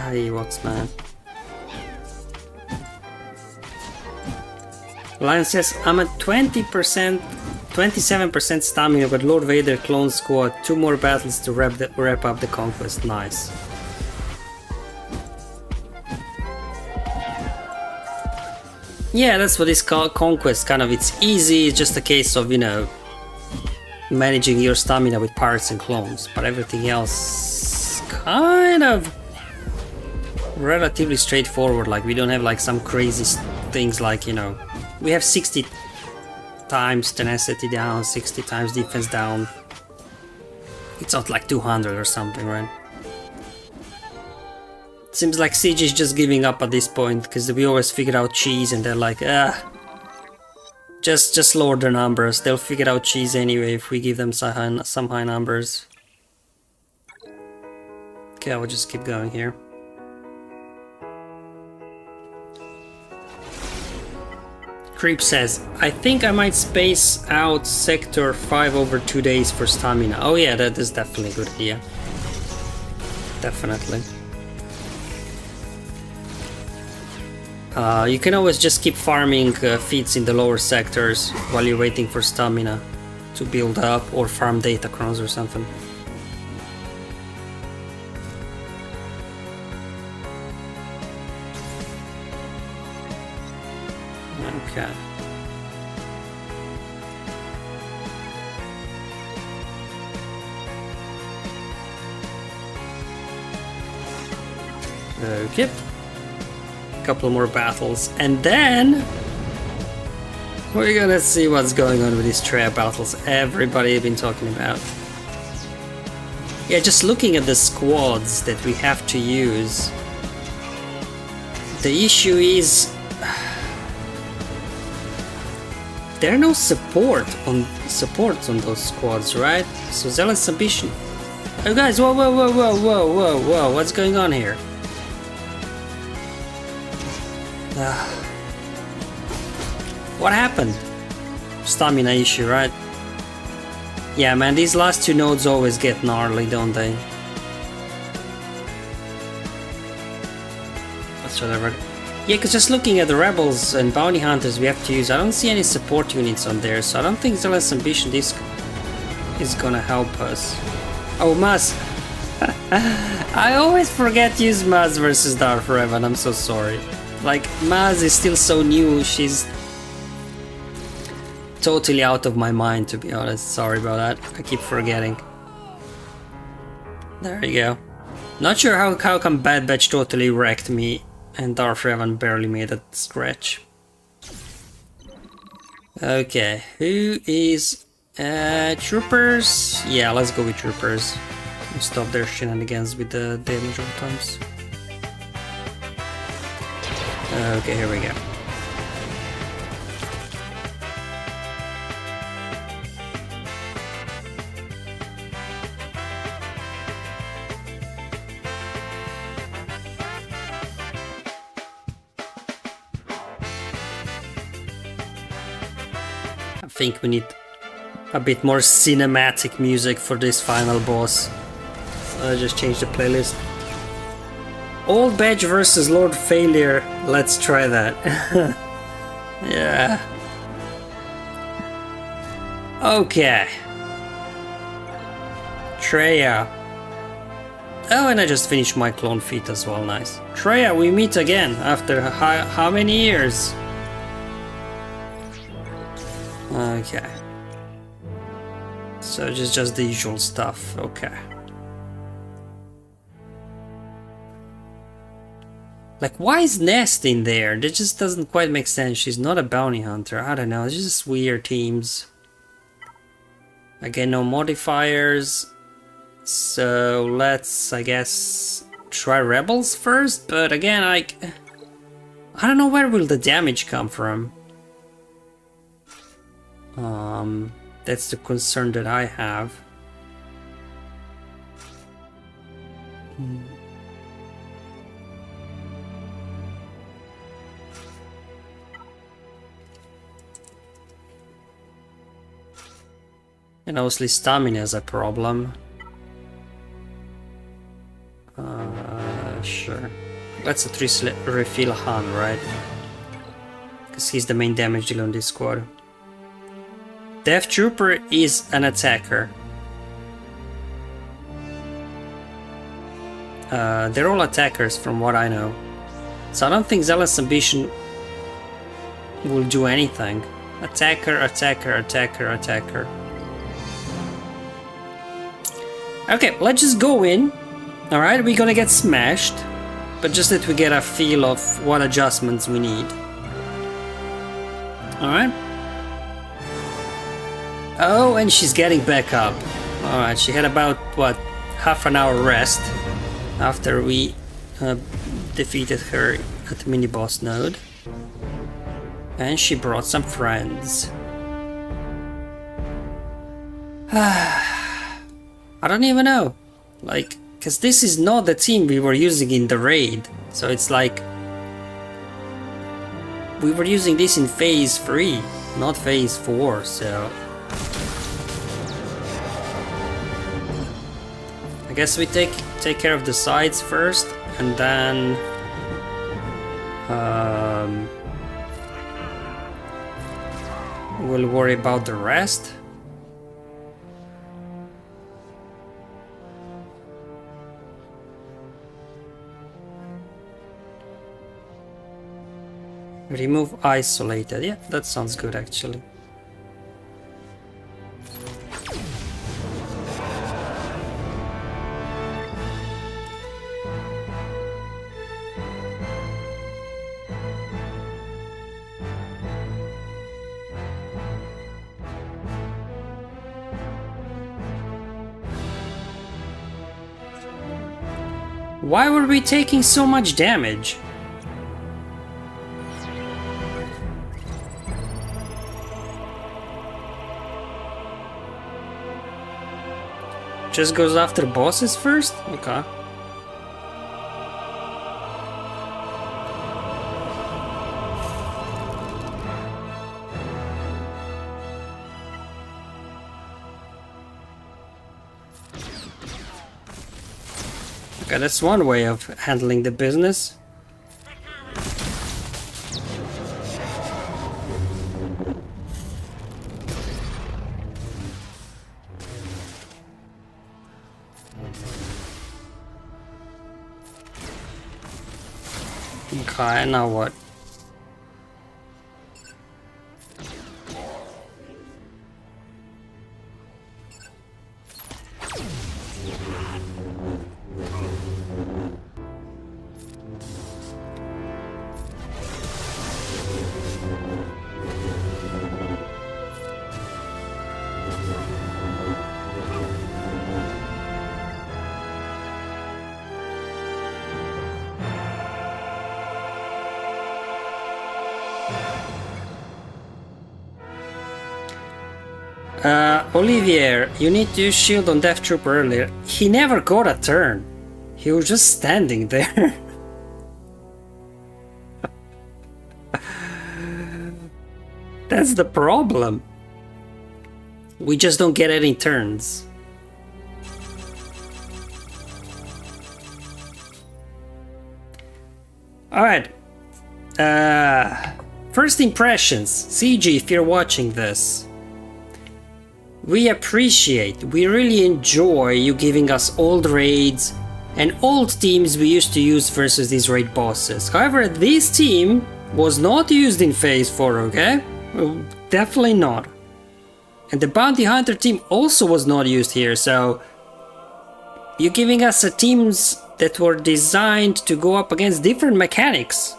Ewoks, man. Lion says, I'm at 20%, 27% stamina, but Lord Vader clone squad. 2 more battles to wrap up the conquest. Nice. Yeah, that's what it's called, conquest. Kind of, it's easy. It's just a case of, you know, managing your stamina with pirates and clones. But everything else, kind of relatively straightforward. Like, we don't have like some crazy things like, you know, we have 60 times tenacity down, 60 times defense down. It's not like 200 or something, right? Seems like Siege is just giving up at this point, because we always figure out cheese and they're like, just lower the numbers. They'll figure out cheese anyway if we give them some high numbers. Okay, I will just keep going here. Creep says, I think I might space out Sector 5 over 2 days for stamina. Oh yeah, that is definitely a good idea. Definitely. You can always just keep farming feats in the lower sectors while you're waiting for stamina to build up, or farm data crowns or something. Okay. Okay. Couple more battles, and then We're gonna see what's going on with these trap battles everybody has been talking about. Yeah, just looking at the squads that we have to use, the issue is there are no supports on those squads, right? So Zealous Ambition. Oh guys, whoa, what's going on here? What happened? Stamina issue, right? Yeah, man, these last two nodes always get gnarly, don't they? That's whatever. Yeah, because just looking at the rebels and bounty hunters we have to use, I don't see any support units on there, so I don't think Zealous Ambition this is gonna help us. Oh, Maz! I always forget to use Maz versus Darth Revan, I'm so sorry. Like, Maz is still so new, she's totally out of my mind, to be honest. Sorry about that, I keep forgetting. There you go. Not sure how come Bad Batch totally wrecked me and Darth Revan barely made a scratch. Okay, who is... Troopers? Yeah, let's go with Troopers. Stop their shenanigans with the damage all times. Okay, here we go. I think we need a bit more cinematic music for this final boss. So I just changed the playlist. Old Badge versus Lord Failure. Let's try that. Yeah. Okay. Treya. Oh, and I just finished my clone feat as well. Nice. Treya, we meet again after how many years? Okay. So just the usual stuff. Okay. Like, why is Nest in there? That just doesn't quite make sense. She's not a bounty hunter. I don't know. It's just weird teams. Again, no modifiers. So let's, I guess, try Rebels first. But again, I don't know where will the damage come from. That's the concern that I have. And obviously stamina is a problem. Sure. Let's at least refill Han, right? Because he's the main damage dealer on this squad. Death Trooper is an attacker. They're all attackers from what I know. So I don't think Zealous Ambition will do anything. Attacker, attacker, attacker, attacker. Okay, let's just go in. Alright, we're gonna get smashed. But just that we get a feel of what adjustments we need. Alright. Oh, and she's getting back up. Alright, she had about, what, half an hour rest after we defeated her at the mini-boss node. And she brought some friends. I don't even know. Like, because this is not the team we were using in the raid. So it's like... we were using this in phase 3, not phase 4, so... I guess we take care of the sides first, and then... we'll worry about the rest. Remove isolated. Yeah, that sounds good actually. Why were we taking so much damage? Just goes after bosses first? Okay. Okay, that's one way of handling the business. Okay, now what? Olivier, you need to use shield on Death Trooper earlier. He never got a turn. He was just standing there. That's the problem. We just don't get any turns. Alright. First impressions. CG, if you're watching this. We appreciate, we really enjoy you giving us old raids and old teams we used to use versus these raid bosses. However, this team was not used in Phase 4, okay? Well, definitely not. And the Bounty Hunter team also was not used here, so you're giving us teams that were designed to go up against different mechanics.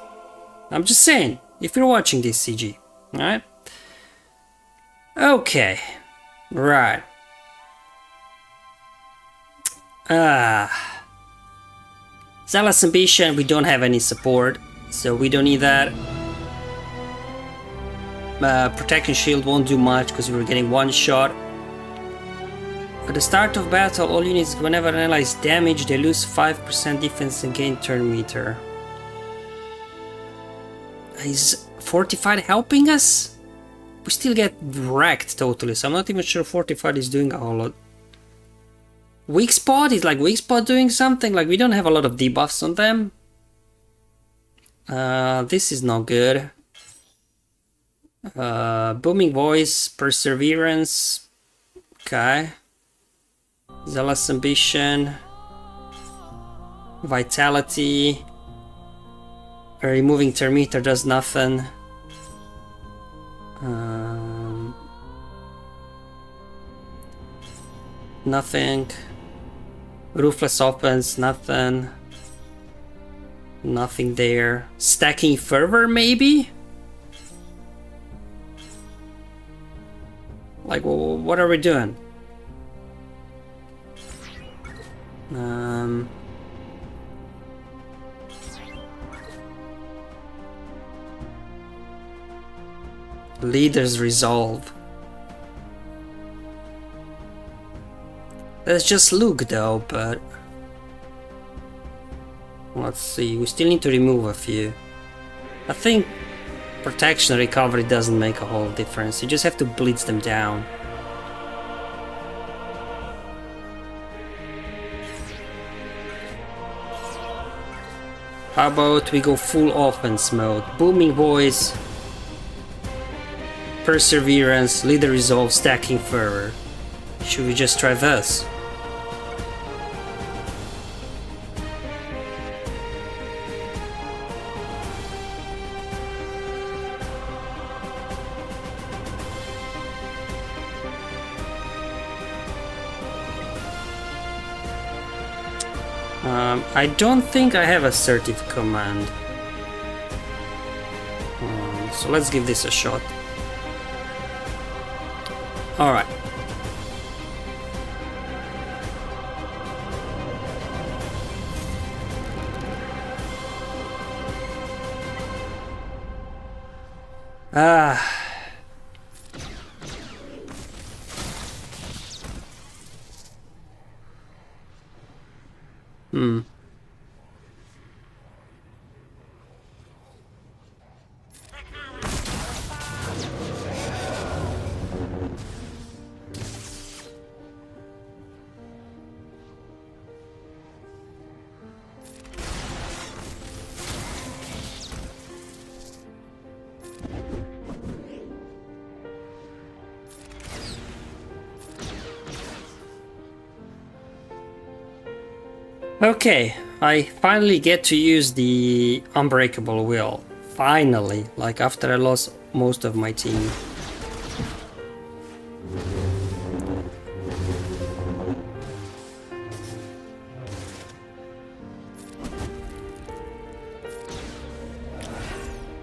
I'm just saying, if you're watching this CG, alright? Okay. Right. Zealous Ambition, we don't have any support, so we don't need that. Protection Shield won't do much because we were getting one shot. At the start of battle, all units, whenever an ally is damaged, they lose 5% defense and gain turn meter. Is Fortified helping us? We still get wrecked totally, so I'm not even sure Fortified is doing a whole lot. Weak Spot? Is like Weak Spot doing something? Like we don't have a lot of debuffs on them. This is not good. Booming Voice, Perseverance. Okay. Zealous Ambition. Vitality. Removing turn meter does nothing. Nothing. Ruthless Offense, nothing. Nothing there. Stacking Fervor, maybe? Like, what are we doing? Leader's Resolve. That's just Luke though, but let's see, we still need to remove a few. I think protection recovery doesn't make a whole difference, you just have to blitz them down. How about we go full offense mode? Booming Voice, Perseverance, Leader Resolve, Stacking Fervor. Should we just try this? I don't think I have assertive command. So let's give this a shot. Alright. Ah. Okay, I finally get to use the Unbreakable Will. Finally, like after I lost most of my team.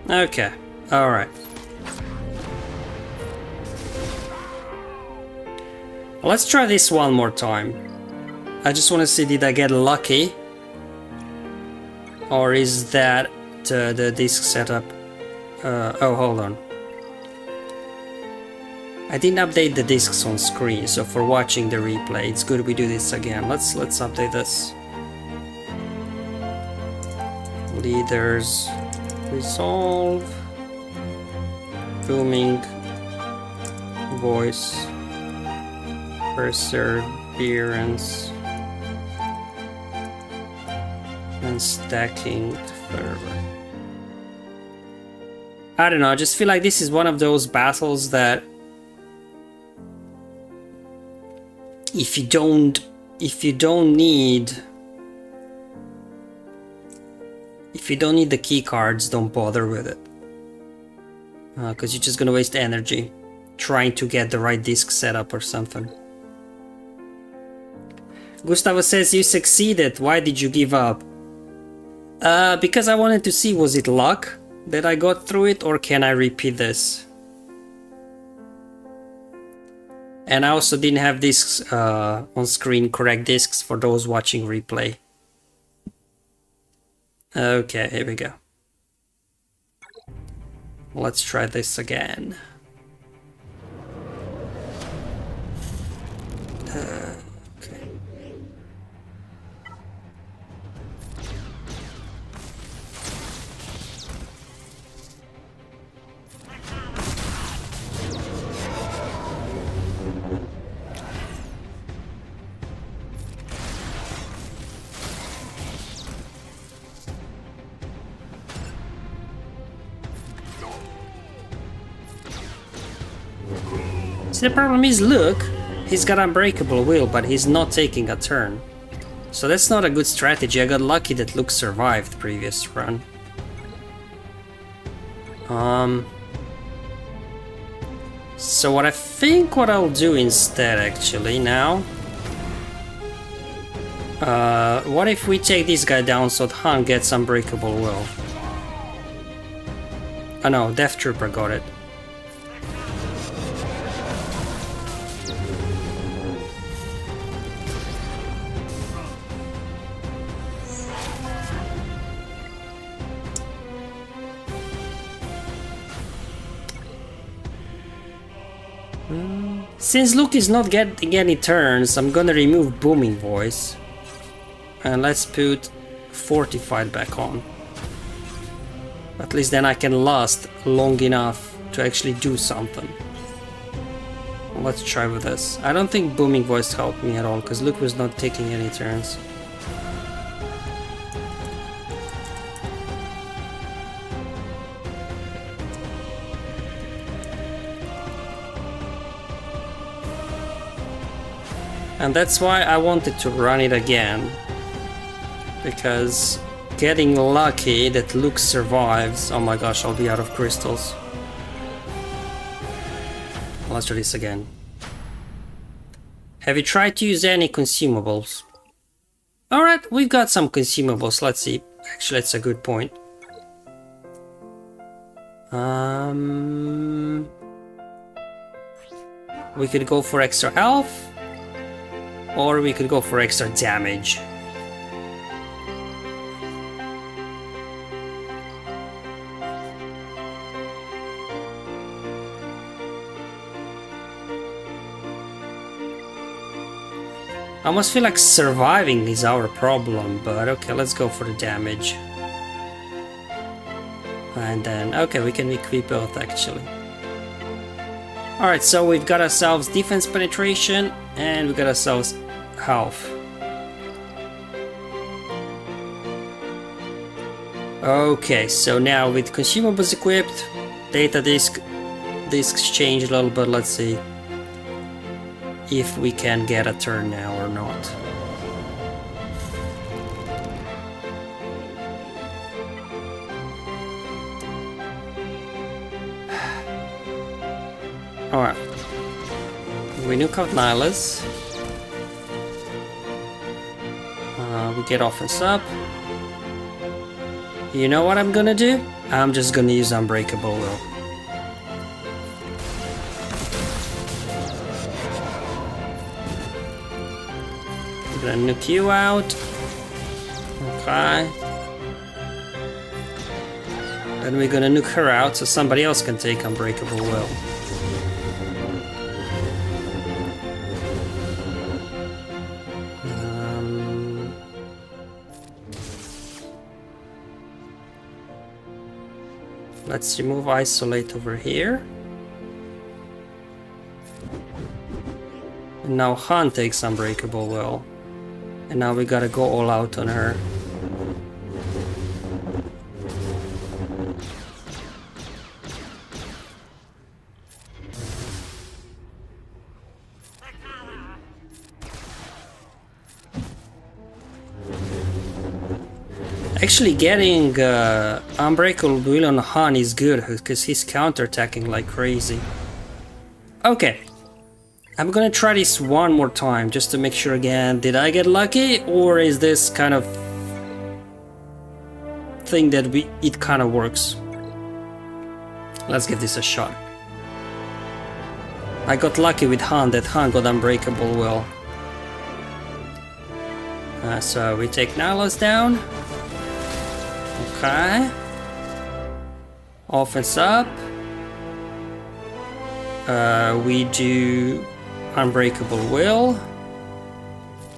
Okay, alright. Let's try this one more time. I just want to see, did I get lucky? Or is that the disc setup? Oh, hold on. I didn't update the discs on screen, so for watching the replay, it's good we do this again. Let's update this. Leaders, resolve, booming, voice, perseverance, and stacking fervor. I don't know, I just feel like this is one of those battles that if you don't need the key cards, don't bother with it. Because you're just gonna waste energy trying to get the right disc setup or something. Gustavo says you succeeded. Why did you give up? Because I wanted to see, was it luck that I got through it, or can I repeat this? And I also didn't have discs on screen, correct discs for those watching replay. Okay, here we go. Let's try this again. Okay. See, the problem is, look, he's got Unbreakable Will, but he's not taking a turn. So that's not a good strategy. I got lucky that Luke survived previous run. So what I think what I'll do instead, actually, now... what if we take this guy down so that Han gets Unbreakable Will? Oh no, Death Trooper got it. Since Luke is not getting any turns, I'm gonna remove Booming Voice. And let's put Fortified back on. At least then I can last long enough to actually do something. Let's try with this. I don't think Booming Voice helped me at all, because Luke was not taking any turns. And that's why I wanted to run it again, because getting lucky that Luke survives, oh my gosh, I'll be out of crystals. Let's do this again. Have you tried to use any consumables? Alright, we've got some consumables, let's see. Actually, that's a good point. We could go for extra health. Or we could go for extra damage. I almost feel like surviving is our problem, but okay, let's go for the damage. And then, okay, we can equip both actually. Alright, so we've got ourselves defense penetration and we got ourselves health. Okay, so now with consumables equipped, data discs change a little bit. Let's see if we can get a turn now or not. Alright. We nuke out Nihilus. We get offense up. You know what I'm gonna do? I'm just gonna use Unbreakable Will. I'm gonna nuke you out. Okay. Then we're gonna nuke her out so somebody else can take Unbreakable Will. Let's remove Isolate over here. And now Han takes Unbreakable Will. And now we gotta go all out on her. Actually getting Unbreakable Will on Han is good because he's counterattacking like crazy. Okay, I'm gonna try this one more time just to make sure again. Did I get lucky or is this kind of thing that it kind of works? Let's give this a shot. I got lucky with Han that Han got Unbreakable Will. So we take Nihilus down. Okay. Offense up. We do Unbreakable Will.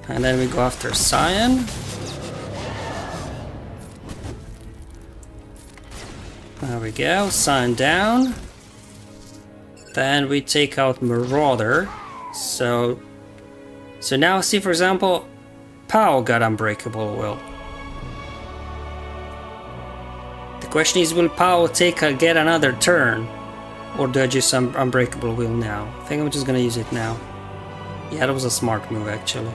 And then we go after Cyan. There we go, Cyan down. Then we take out Marauder. So now see, for example, Pow got Unbreakable Will. The question is, will Pow get another turn? Or do I just Unbreakable Will now? I think I'm just gonna use it now. Yeah, that was a smart move actually.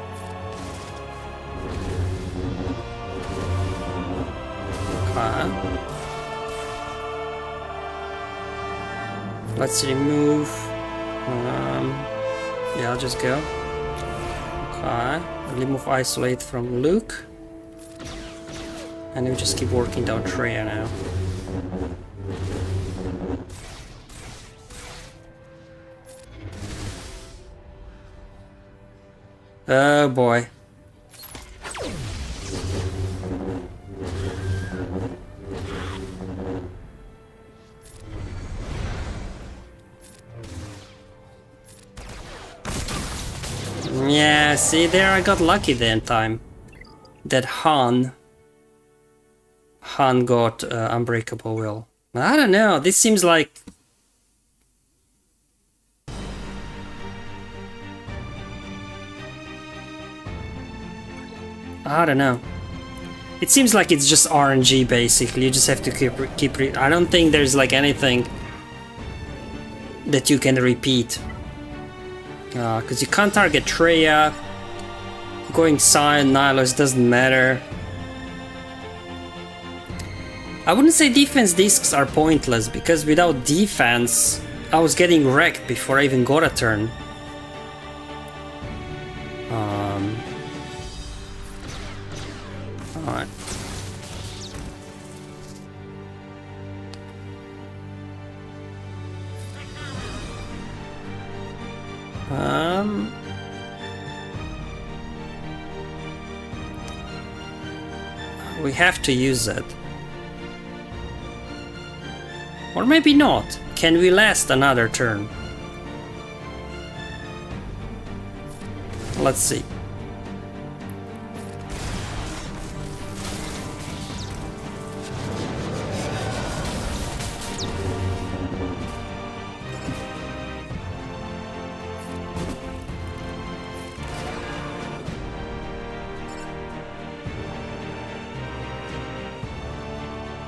Okay. Let's remove... yeah, I'll just go. Okay. Remove Isolate from Luke. And we just keep working down Traya now. Oh boy. Yeah, see there, I got lucky that time. That Han got Unbreakable Will. I don't know, this seems like... I don't know. It seems like it's just RNG basically, you just have to keep I don't think there's like anything that you can repeat. Because you can't target Traya, going Cyan, Nihilus doesn't matter. I wouldn't say defense discs are pointless, because without defense, I was getting wrecked before I even got a turn. Alright. We have to use it. Or maybe not. Can we last another turn? Let's see.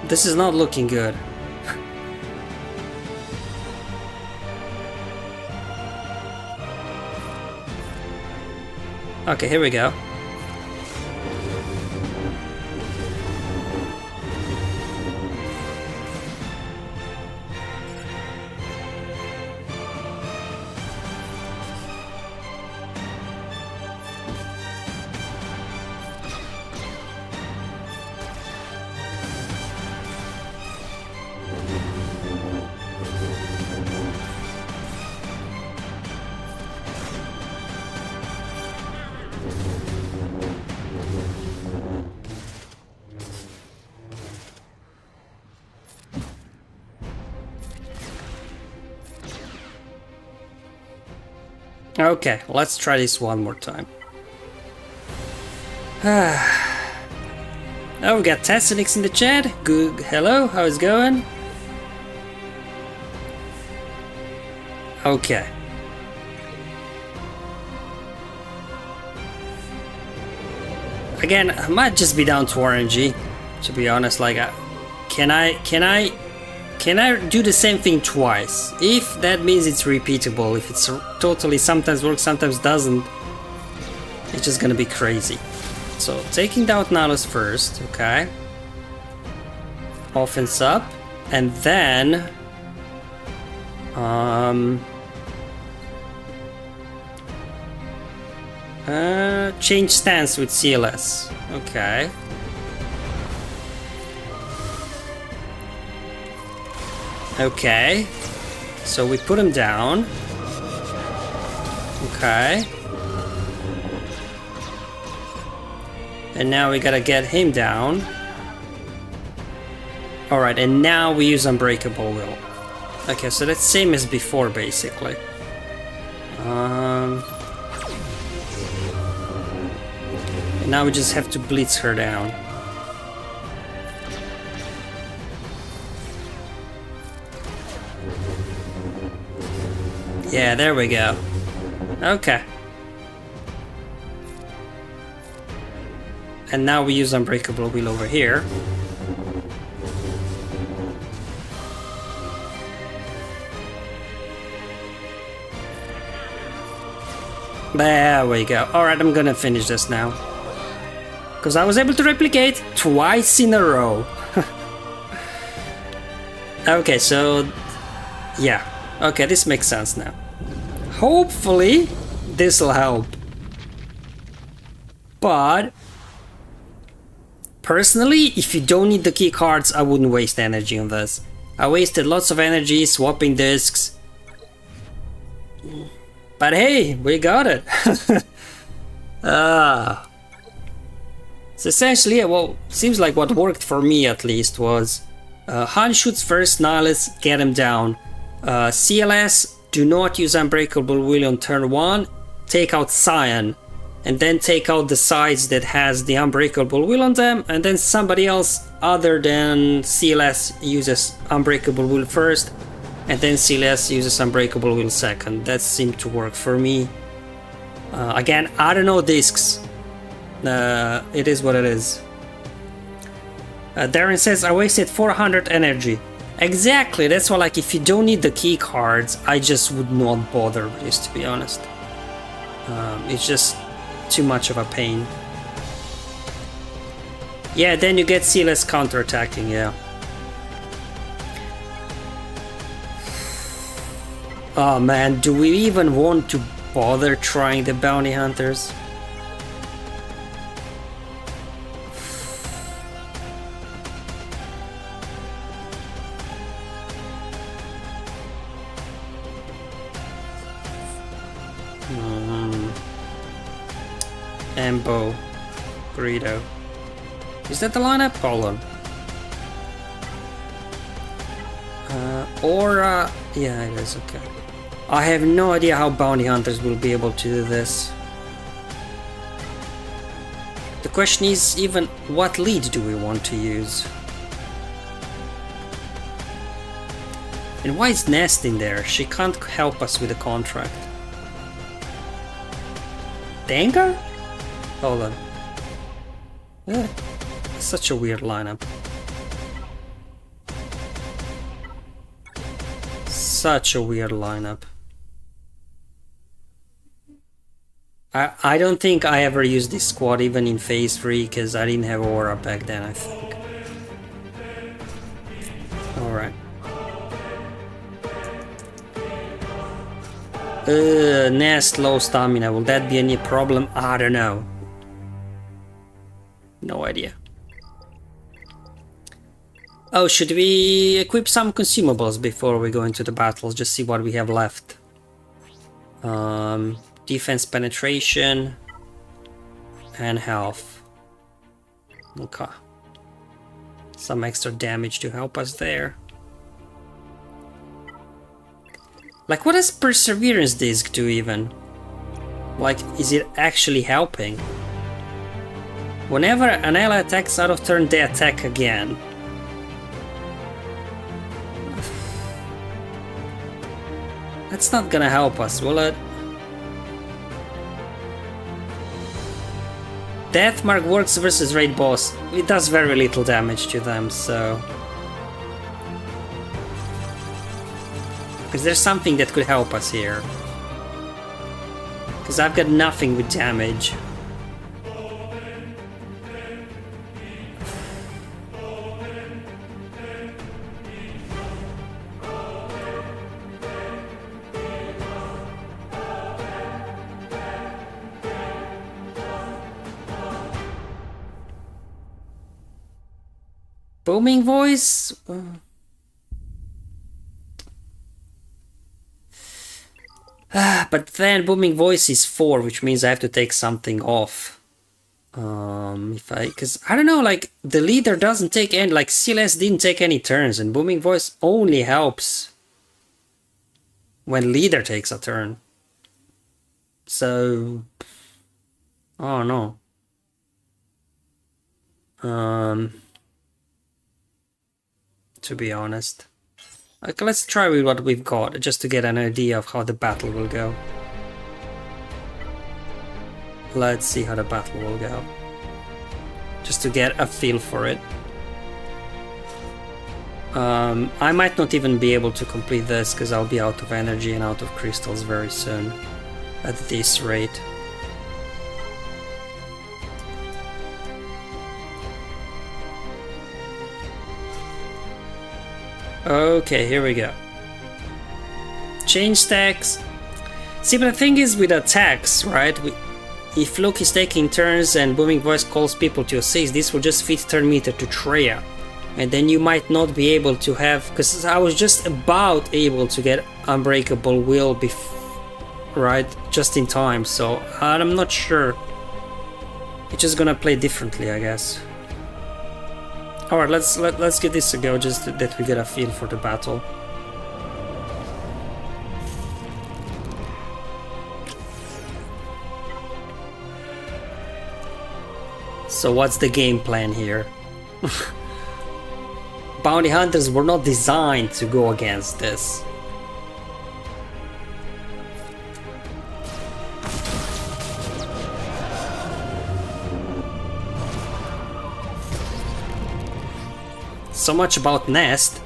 This is not looking good. Okay, here we go. Okay, let's try this one more time. Oh, we got Tassinix in the chat. Good, hello, how's it going? Okay. Again, I might just be down to RNG, to be honest. Like, can I do the same thing twice? If that means it's repeatable, if it's totally sometimes works, sometimes doesn't, it's just gonna be crazy. So taking down Nihilus first, okay. Offense up, and then change stance with CLS, okay. Okay, so we put him down. Okay. And now we gotta get him down. Alright, and now we use Unbreakable Will. Okay, so that's same as before, basically. And now we just have to blitz her down. Yeah, there we go. Okay. And now we use Unbreakable Wheel over here. There we go. Alright, I'm gonna finish this now. Because I was able to replicate twice in a row. Okay, so... yeah. Okay, this makes sense now. Hopefully, this will help. But... personally, if you don't need the key cards, I wouldn't waste energy on this. I wasted lots of energy swapping discs. But hey, we got it. So essentially, well, seems like what worked for me at least was Han shoots first, Nihilus, get him down. CLS, do not use Unbreakable Will on turn 1, take out Cyan, and then take out the sides that has the Unbreakable Will on them, and then somebody else other than CLS uses Unbreakable Will first, and then CLS uses Unbreakable Will second. That seemed to work for me. Again, I don't know discs. It is what it is. Darren says, I wasted 400 energy. Exactly, that's why, like, if you don't need the key cards, I just would not bother with this, to be honest. It's just too much of a pain. Yeah, then you get CLS counterattacking, yeah. Oh man, do we even want to bother trying the bounty hunters? Ambo, Burrito. Is that the lineup? Hold on. Yeah, it is, okay. I have no idea how bounty hunters will be able to do this. The question is even what lead do we want to use? And why is Nest in there? She can't help us with the contract. Dengar? Hold on. Yeah, such a weird lineup. such a weird lineup. I don't think I ever used this squad even in phase 3 because I didn't have aura back then, I think. Alright. Nest, low stamina. Will that be any problem? I don't know. No idea. Oh, should we equip some consumables before we go into the battles? Just see what we have left. Defense, penetration, and health. Okay. Some extra damage to help us there. Like, what does Perseverance Disc do even? Like, is it actually helping? Whenever an ally attacks out of turn, they attack again. That's not gonna help us, will it? Deathmark works versus raid boss. It does very little damage to them, so... Because there's something that could help us here. Because I've got nothing with damage. Booming voice? But then booming voice is 4, which means I have to take something off. Because I don't know, like the leader doesn't take any, like CLS didn't take any turns, and booming voice only helps when leader takes a turn. So, oh no. To be honest. Okay, let's try with what we've got, just to get an idea of how the battle will go. Let's see how the battle will go. Just to get a feel for it. I might not even be able to complete this, because I'll be out of energy and out of crystals very soon. At this rate. Okay, here we go. Change stacks. See, but the thing is with attacks, right? If Luke is taking turns and booming voice calls people to assist, this will just fit turn meter to Treya. And then you might not be able to have... Because I was just about able to get Unbreakable Will right? Just in time, so I'm not sure. It's just gonna play differently, I guess. Alright, let's give this a go, just that we get a feel for the battle. So what's the game plan here? Bounty hunters were not designed to go against this. So much about Nest.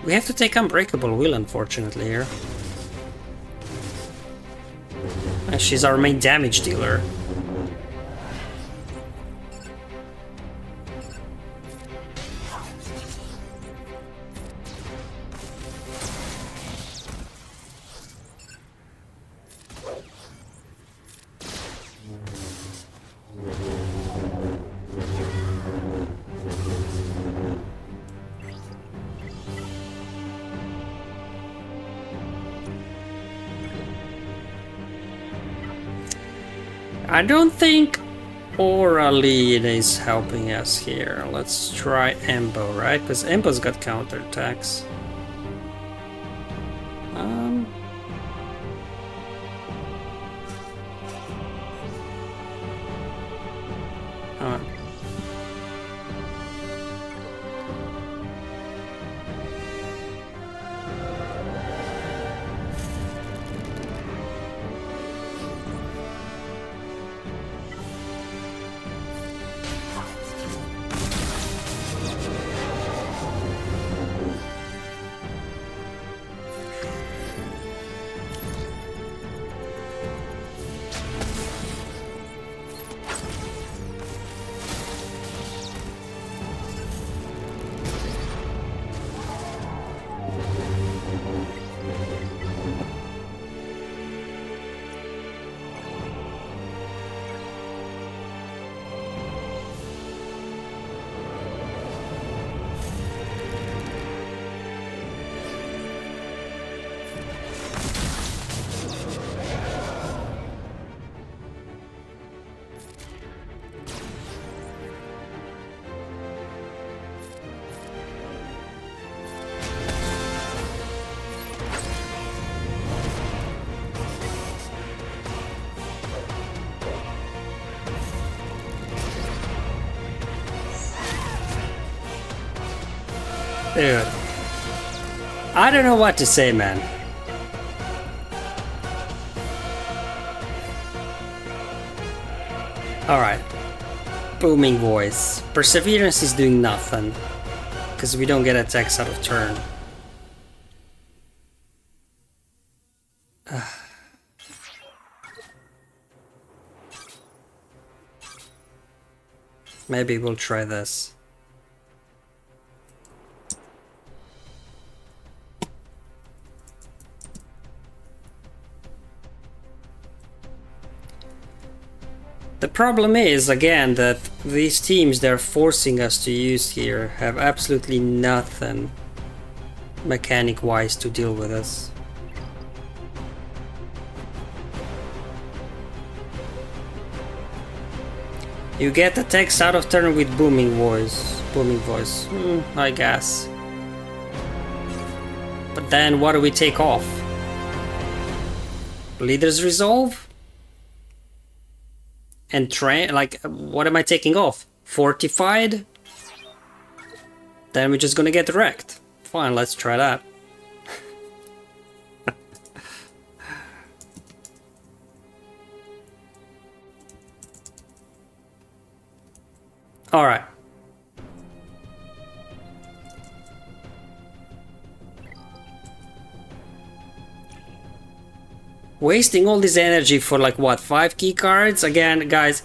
We have to take Unbreakable Will, unfortunately, here. And she's our main damage dealer. I don't think Aura Lead is helping us here. Let's try Embo, right? Because Embo's got counterattacks. Dude. I don't know what to say, man. Alright. Booming voice. Perseverance is doing nothing. Because we don't get attacks out of turn. Maybe we'll try this. The problem is, again, that these teams they're forcing us to use here have absolutely nothing mechanic-wise to deal with us. You get attacks out of turn with booming voice. I guess. But then what do we take off? Leader's Resolve? And train, like, what am I taking off? Fortified? Then we're just gonna get wrecked. Fine, let's try that. Alright. Wasting all this energy for like what, 5 key cards? Again, guys,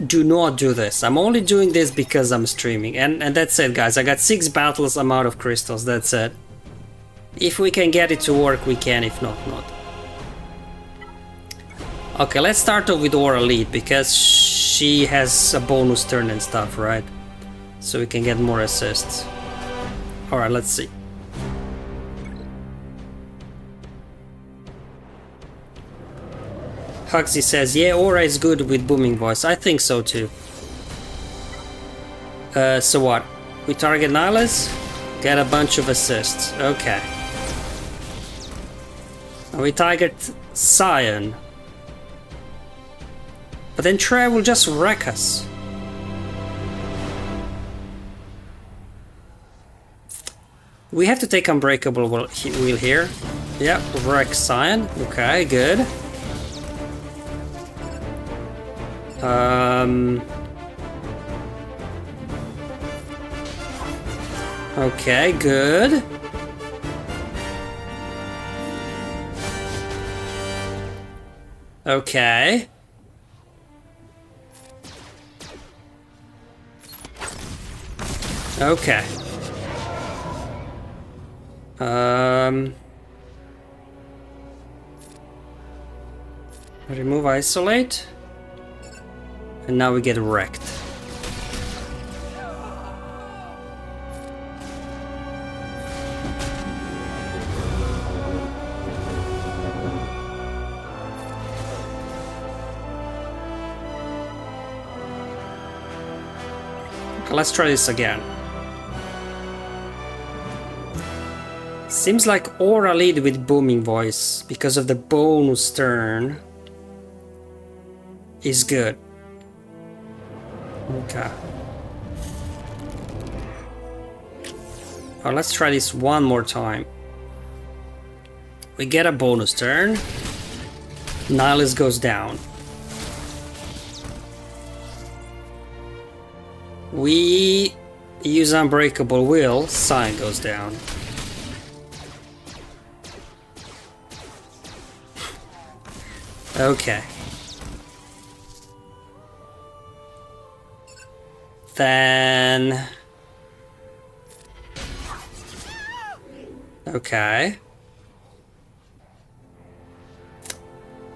do not do this. I'm only doing this because I'm streaming. And that's it, guys. I got 6 battles, I'm out of crystals, that's it. If we can get it to work, we can. If not, not. Okay, let's start off with Aura Lead, because she has a bonus turn and stuff, right? So we can get more assists. Alright, let's see. Huxley says, yeah, Aura is good with booming voice. I think so too. So what? We target Nihilus, get a bunch of assists. Okay. And we target Scion. But then Trey will just wreck us. We have to take Unbreakable Wheel here. Yeah, wreck Scion. Okay, good. Okay, good. Okay. Okay. Remove Isolate. And now we get wrecked. Okay, let's try this again. Seems like Aura Lead with booming voice because of the bonus turn is good. Okay. Oh, let's try this one more time. We get a bonus turn. Nihilus goes down. We use Unbreakable Will. Sign goes down. Okay. Then... Okay.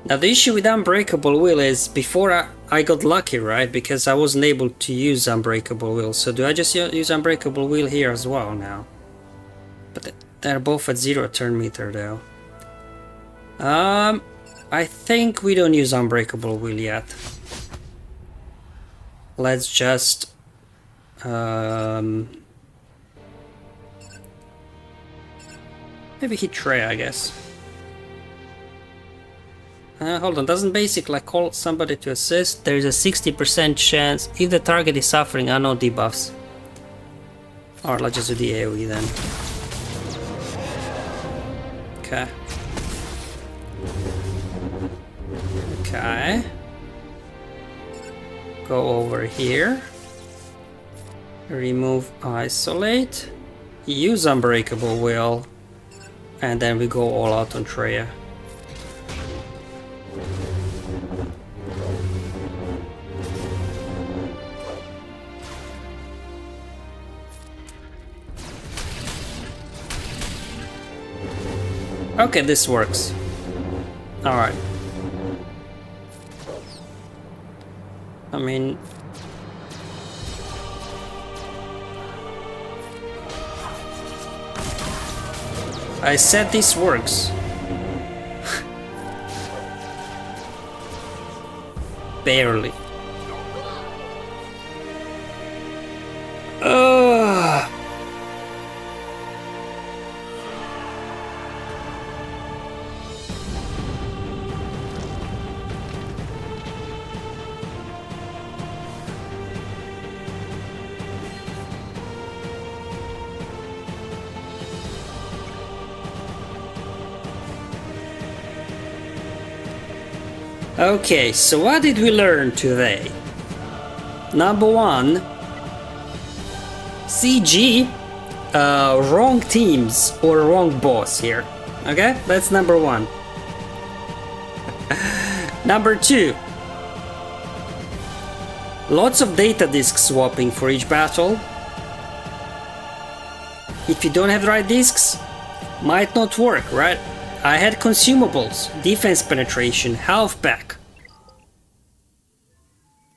Now the issue with Unbreakable Will is before I got lucky, right? Because I wasn't able to use Unbreakable Will. So do I just use Unbreakable Will here as well now? But they're both at 0 turn meter though. I think we don't use Unbreakable Will yet. Let's just... maybe hit Trey, I guess. Hold on, doesn't basic like call somebody to assist? There is a 60% chance if the target is suffering unknown debuffs. Or let's just do the AoE then. Okay. Okay. Go over here. Remove isolate. Use unbreakable will. And then we go all out on Treya. Okay, this works. Alright. I mean... I said this works. Barely. Ugh. Okay, so what did we learn today? Number one, CG, wrong teams or wrong boss here. Okay, that's number one. Number two, lots of data disk swapping for each battle. If you don't have the right disks, might not work, right? I had consumables, defense penetration, health pack.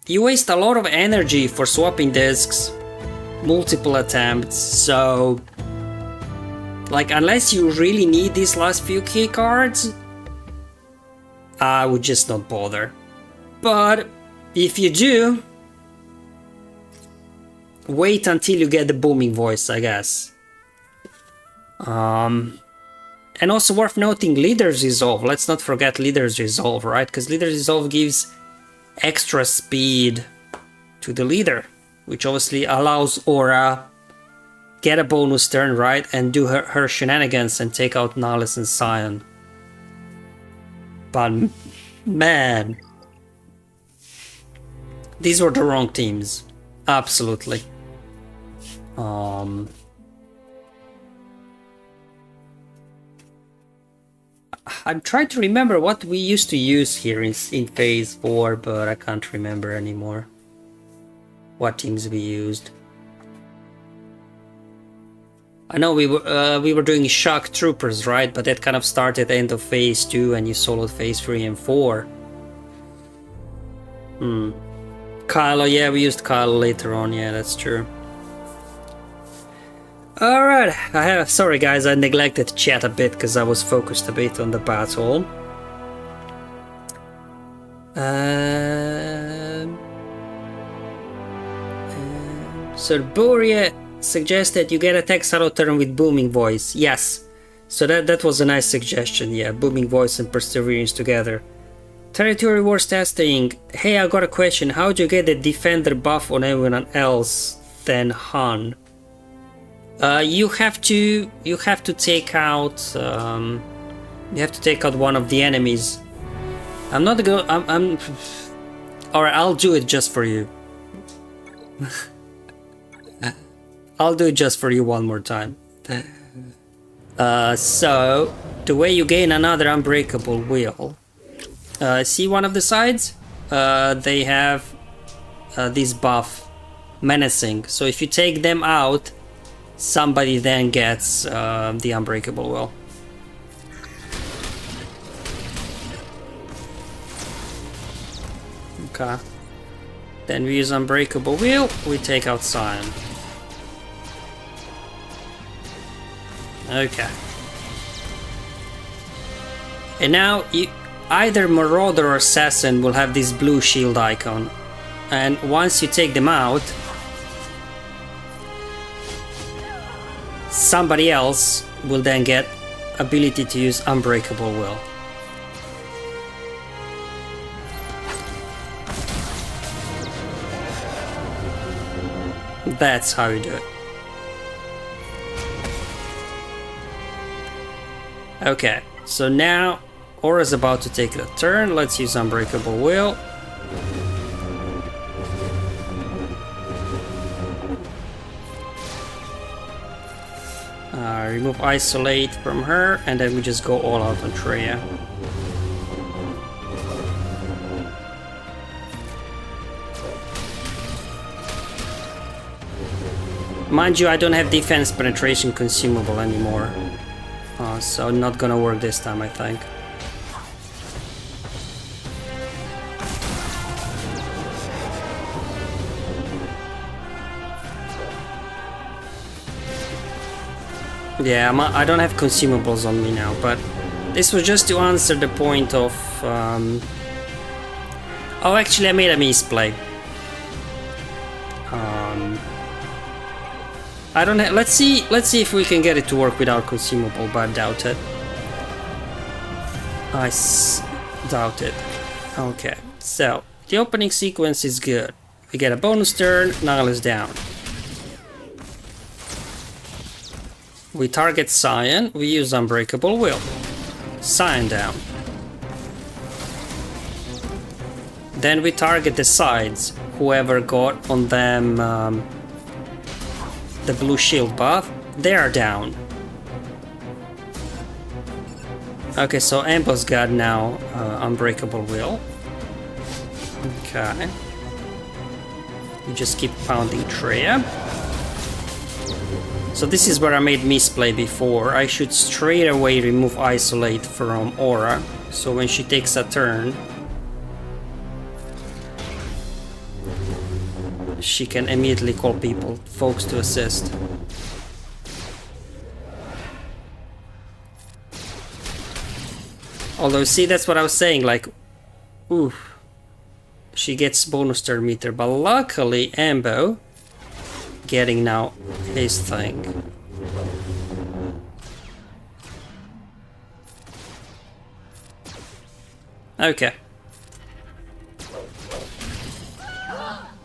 You waste a lot of energy for swapping discs, multiple attempts, so... like, unless you really need these last few key cards, I would just not bother. But if you do, wait until you get the booming voice, I guess. And also worth noting, Leader's Resolve. Let's not forget Leader's Resolve, right? Because Leader's Resolve gives extra speed to the leader, which obviously allows Aura get a bonus turn, right? And do her shenanigans and take out Nihilus and Scion. But man, these were the wrong teams. Absolutely. I'm trying to remember what we used to use here in Phase 4, but I can't remember anymore what teams we used. I know we were doing Shock Troopers, right? But that kind of started end of Phase 2 and you soloed Phase 3 and 4. Kylo, yeah, we used Kylo later on, yeah, that's true. Alright, sorry guys, I neglected to chat a bit because I was focused a bit on the battle. So Boria suggested you get a text auto turn with booming voice. Yes, so that was a nice suggestion, yeah, booming voice and perseverance together. Territory Wars testing. Hey, I got a question. How do you get the defender buff on everyone else than Han? You have to take out one of the enemies. I'm not gonna. Alright, I'll do it just for you. I'll do it just for you one more time. So the way you gain another unbreakable will. See one of the sides? They have this buff, menacing. So if you take them out, somebody then gets the unbreakable will. Okay. Then we use unbreakable will, we take out Scion. Okay. And now either Marauder or Assassin will have this blue shield icon. And once you take them out, somebody else will then get ability to use unbreakable will. That's how you do it. Okay, so now Aura's about to take a turn. Let's use Unbreakable Will. Remove Isolate from her, and then we just go all out on Traya. Mind you, I don't have defense penetration consumable anymore. So not gonna work this time, I think. Yeah, I don't have consumables on me now, but this was just to answer the point of... Oh, actually I made a misplay. I don't have... Let's see if we can get it to work without consumable, but I doubt it. Doubt it. Okay, so the opening sequence is good. We get a bonus turn, Nihilus down. We target Cyan, we use Unbreakable Will. Cyan down. Then we target the sides, whoever got on them the blue shield buff, they are down. Okay, so Ambo's got now Unbreakable Will. Okay. We just keep pounding Traya. So this is where I made misplay before. I should straight away remove Isolate from Aura, so when she takes a turn, she can immediately call folks to assist. Although, see, that's what I was saying, like, ooh, she gets bonus turn meter, but luckily Ambo getting now his thing. Okay.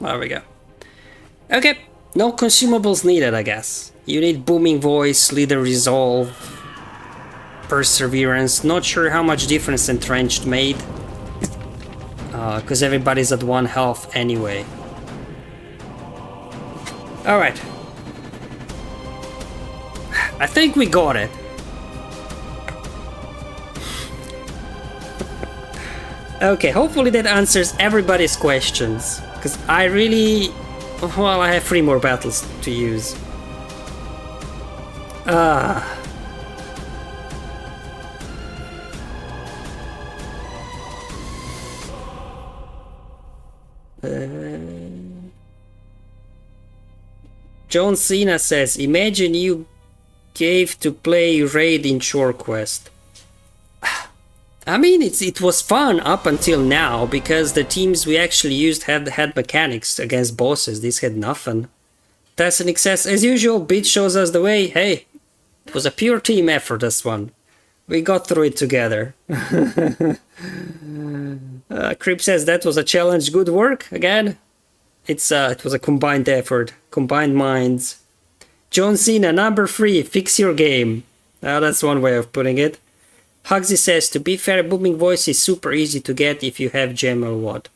There we go. Okay, no consumables needed, I guess. You need Booming Voice, Leader Resolve, Perseverance. Not sure how much difference Entrenched made, because everybody's at 1 health anyway. Alright. I think we got it. Okay, hopefully that answers everybody's questions. Because I really... Well, I have 3 more battles to use. John Cena says, imagine you gave to play Raid in Shore Quest. I mean, it was fun up until now, because the teams we actually used had mechanics against bosses. These had nothing. Testing says, as usual, Beat shows us the way. Hey, it was a pure team effort, this one. We got through it together. Creep says, that was a challenge. Good work, again. It was a combined effort, combined minds. John Cena, number 3, fix your game. That's one way of putting it. Hugsy says, to be fair, Booming Voice is super easy to get if you have gem or what.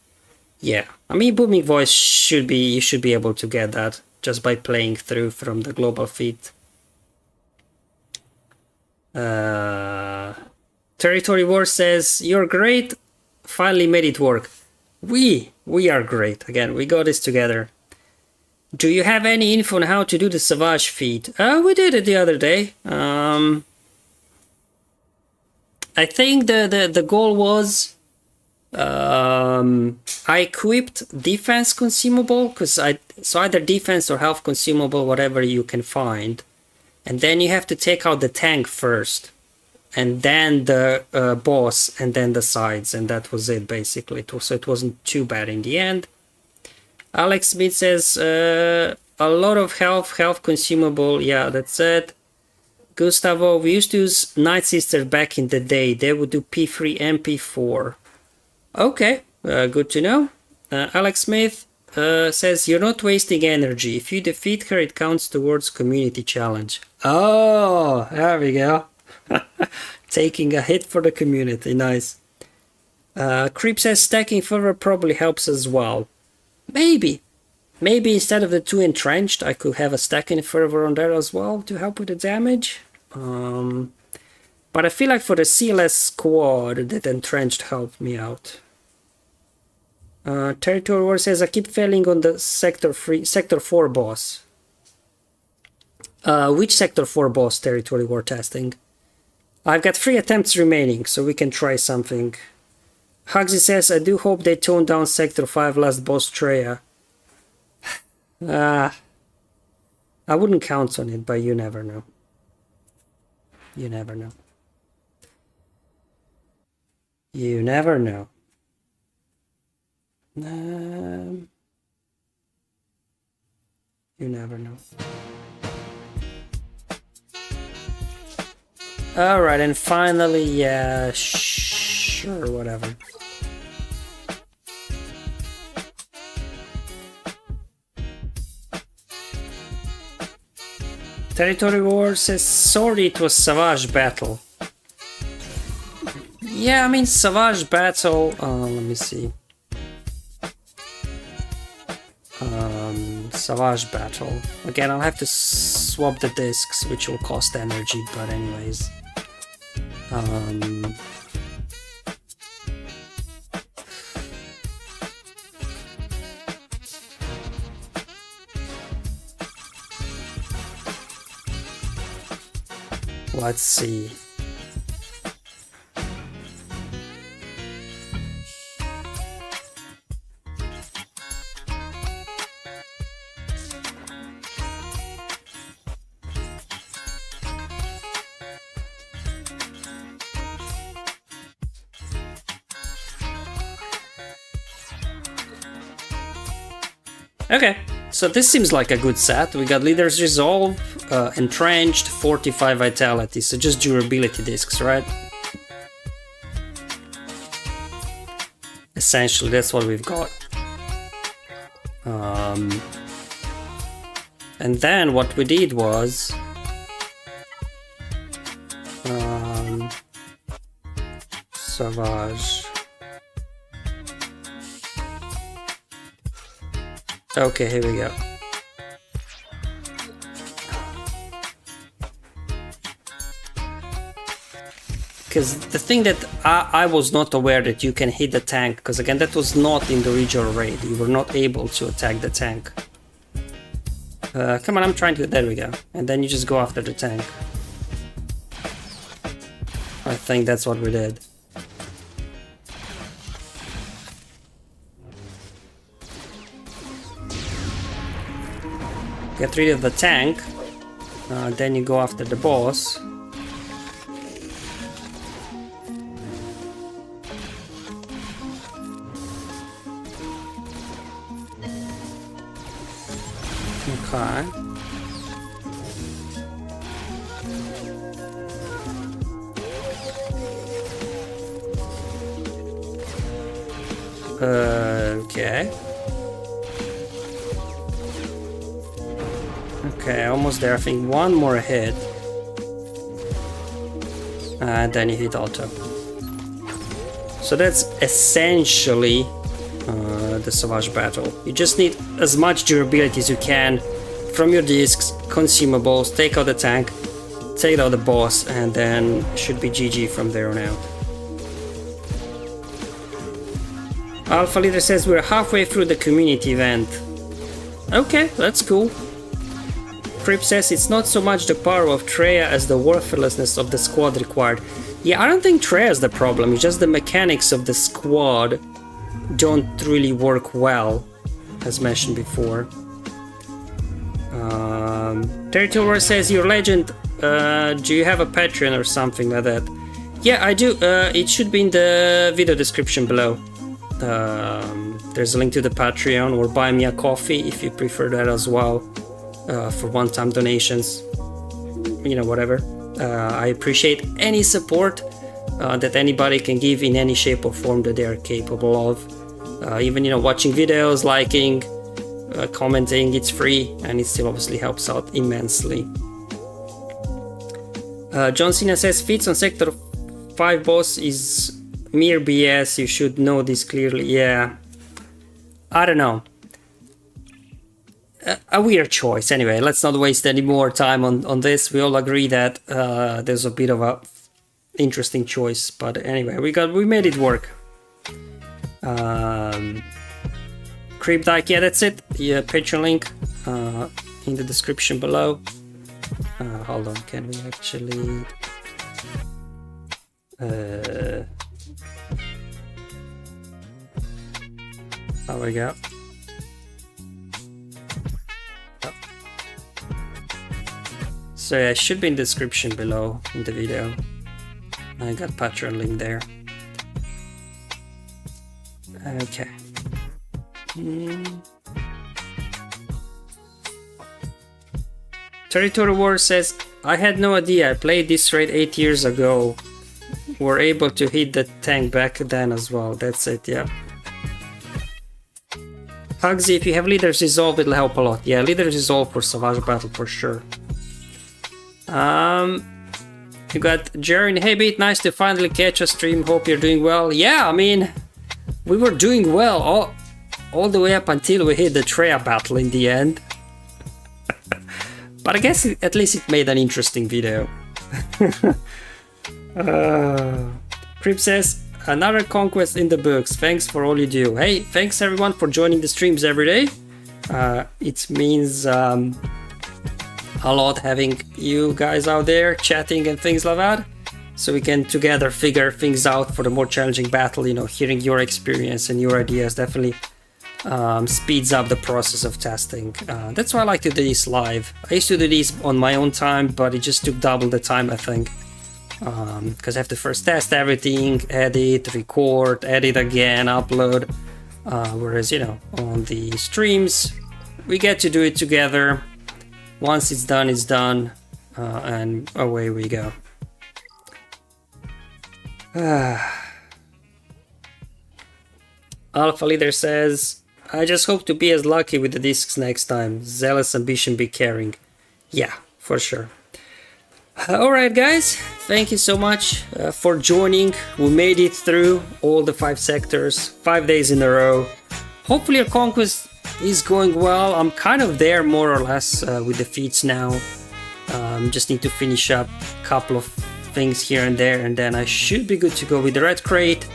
Yeah, I mean, Booming Voice you should be able to get that just by playing through from the global feat. Territory War says, you're great, finally made it work. We are great. Again, we got this together. Do you have any info on how to do the Savage feat? We did it the other day. I think the goal was I equipped defense consumable, so either defense or health consumable, whatever you can find, and then you have to take out the tank first, and then the boss, and then the sides, and that was it basically. So it wasn't too bad in the end. Alex Smith says a lot of health consumable. Yeah, that's it. Gustavo, we used to use Nightsisters back in the day. They would do P3 and P4. Okay, good to know. Alex Smith says, you're not wasting energy. If you defeat her, it counts towards community challenge. Oh, there we go. Taking a hit for the community, nice. Creep says stacking further probably helps as well. Maybe instead of the 2 entrenched, I could have a stacking further on there as well to help with the damage. But I feel like for the CLS squad, that entrenched helped me out. Territory War says I keep failing on the Sector 4 boss. Which Sector 4 boss Territory War testing? I've got 3 attempts remaining, so we can try something. Hugsy says, I do hope they tone down Sector 5 last boss Treya. I wouldn't count on it, but you never know. You never know. You never know. You never know. Alright, and finally, yeah, sure, whatever. Territory War says, sorry it was Savage Battle. Yeah, I mean, Savage Battle, let me see. Savage Battle. Again, I'll have to swap the discs, which will cost energy, but anyways. Let's see. Okay, so this seems like a good set. We got Leader's Resolve, Entrenched, Fortify Vitality, so just durability discs, right? Essentially, that's what we've got. And then what we did was... Savage... Okay, here we go. Because the thing that I was not aware that you can hit the tank, because again that was not in the original raid, you were not able to attack the tank. Come on, I'm trying to, there we go. And then you just go after the tank. I think that's what we did. Get rid of the tank, then you go after the boss. Okay. Okay. Okay, almost there. I think one more hit. And then you hit auto. So that's essentially the Savage Battle. You just need as much durability as you can from your discs, consumables, take out the tank, take out the boss, and then should be GG from there on out. Alpha Leader says we're halfway through the community event. Okay, that's cool. Crip says it's not so much the power of Treya as the worthlessness of the squad required. Yeah, I don't think Treya is the problem, it's just the mechanics of the squad don't really work well, as mentioned before. Territory says, your legend, do you have a Patreon or something like that? Yeah, I do. It should be in the video description below. There's a link to the Patreon, or buy me a coffee if you prefer that as well, for one-time donations, you know, whatever. I appreciate any support that anybody can give in any shape or form that they are capable of. Even, you know, watching videos, liking, commenting, it's free, and it still obviously helps out immensely. John Cena says Feats on Sector 5 boss is mere BS. You should know this clearly. Yeah, I don't know. A weird choice. Anyway, let's not waste any more time on this. We all agree that there's a bit of a interesting choice, but anyway, we made it work. Creep Dyke, yeah, that's it. Yeah, Patreon link in the description below. Hold on, can we actually there we go. So yeah, it should be in the description below in the video. I got Patreon link there. Okay. Territory War says, I had no idea. I played this raid 8 years ago. Were able to hit the tank back then as well. That's it, yeah. Hugsy, if you have Leader's Resolve, it'll help a lot. Yeah, Leader's Resolve for Savage Battle for sure. You got Jerry and Habit, nice to finally catch a stream. Hope you're doing well. Yeah, I mean, we were doing well all the way up until we hit the Treya battle in the end. But I guess at least it made an interesting video. Crip says, another conquest in the books. Thanks for all you do. Hey, thanks everyone for joining the streams every day. It means a lot having you guys out there chatting and things like that, so we can together figure things out for the more challenging battle. You know, hearing your experience and your ideas definitely speeds up the process of testing. That's why I like to do this live. I used to do this on my own time, but it just took double the time, I think, because I have to first test everything, edit, record, edit again, upload, whereas, you know, on the streams we get to do it together. Once it's done, and away we go. Alpha Leader says, I just hope to be as lucky with the discs next time. Zealous ambition be caring. Yeah, for sure. Alright guys, thank you so much for joining. We made it through all the 5 sectors, 5 days in a row. Hopefully your conquest is going well. I'm kind of there more or less with the feats now. Just need to finish up a couple of things here and there, and then I should be good to go with the red crate.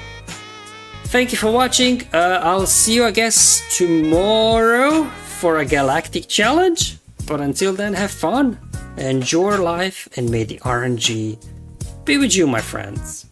Thank you for watching. I'll see you, I guess, tomorrow for a galactic challenge. But until then, have fun, enjoy life, and may the RNG be with you, my friends.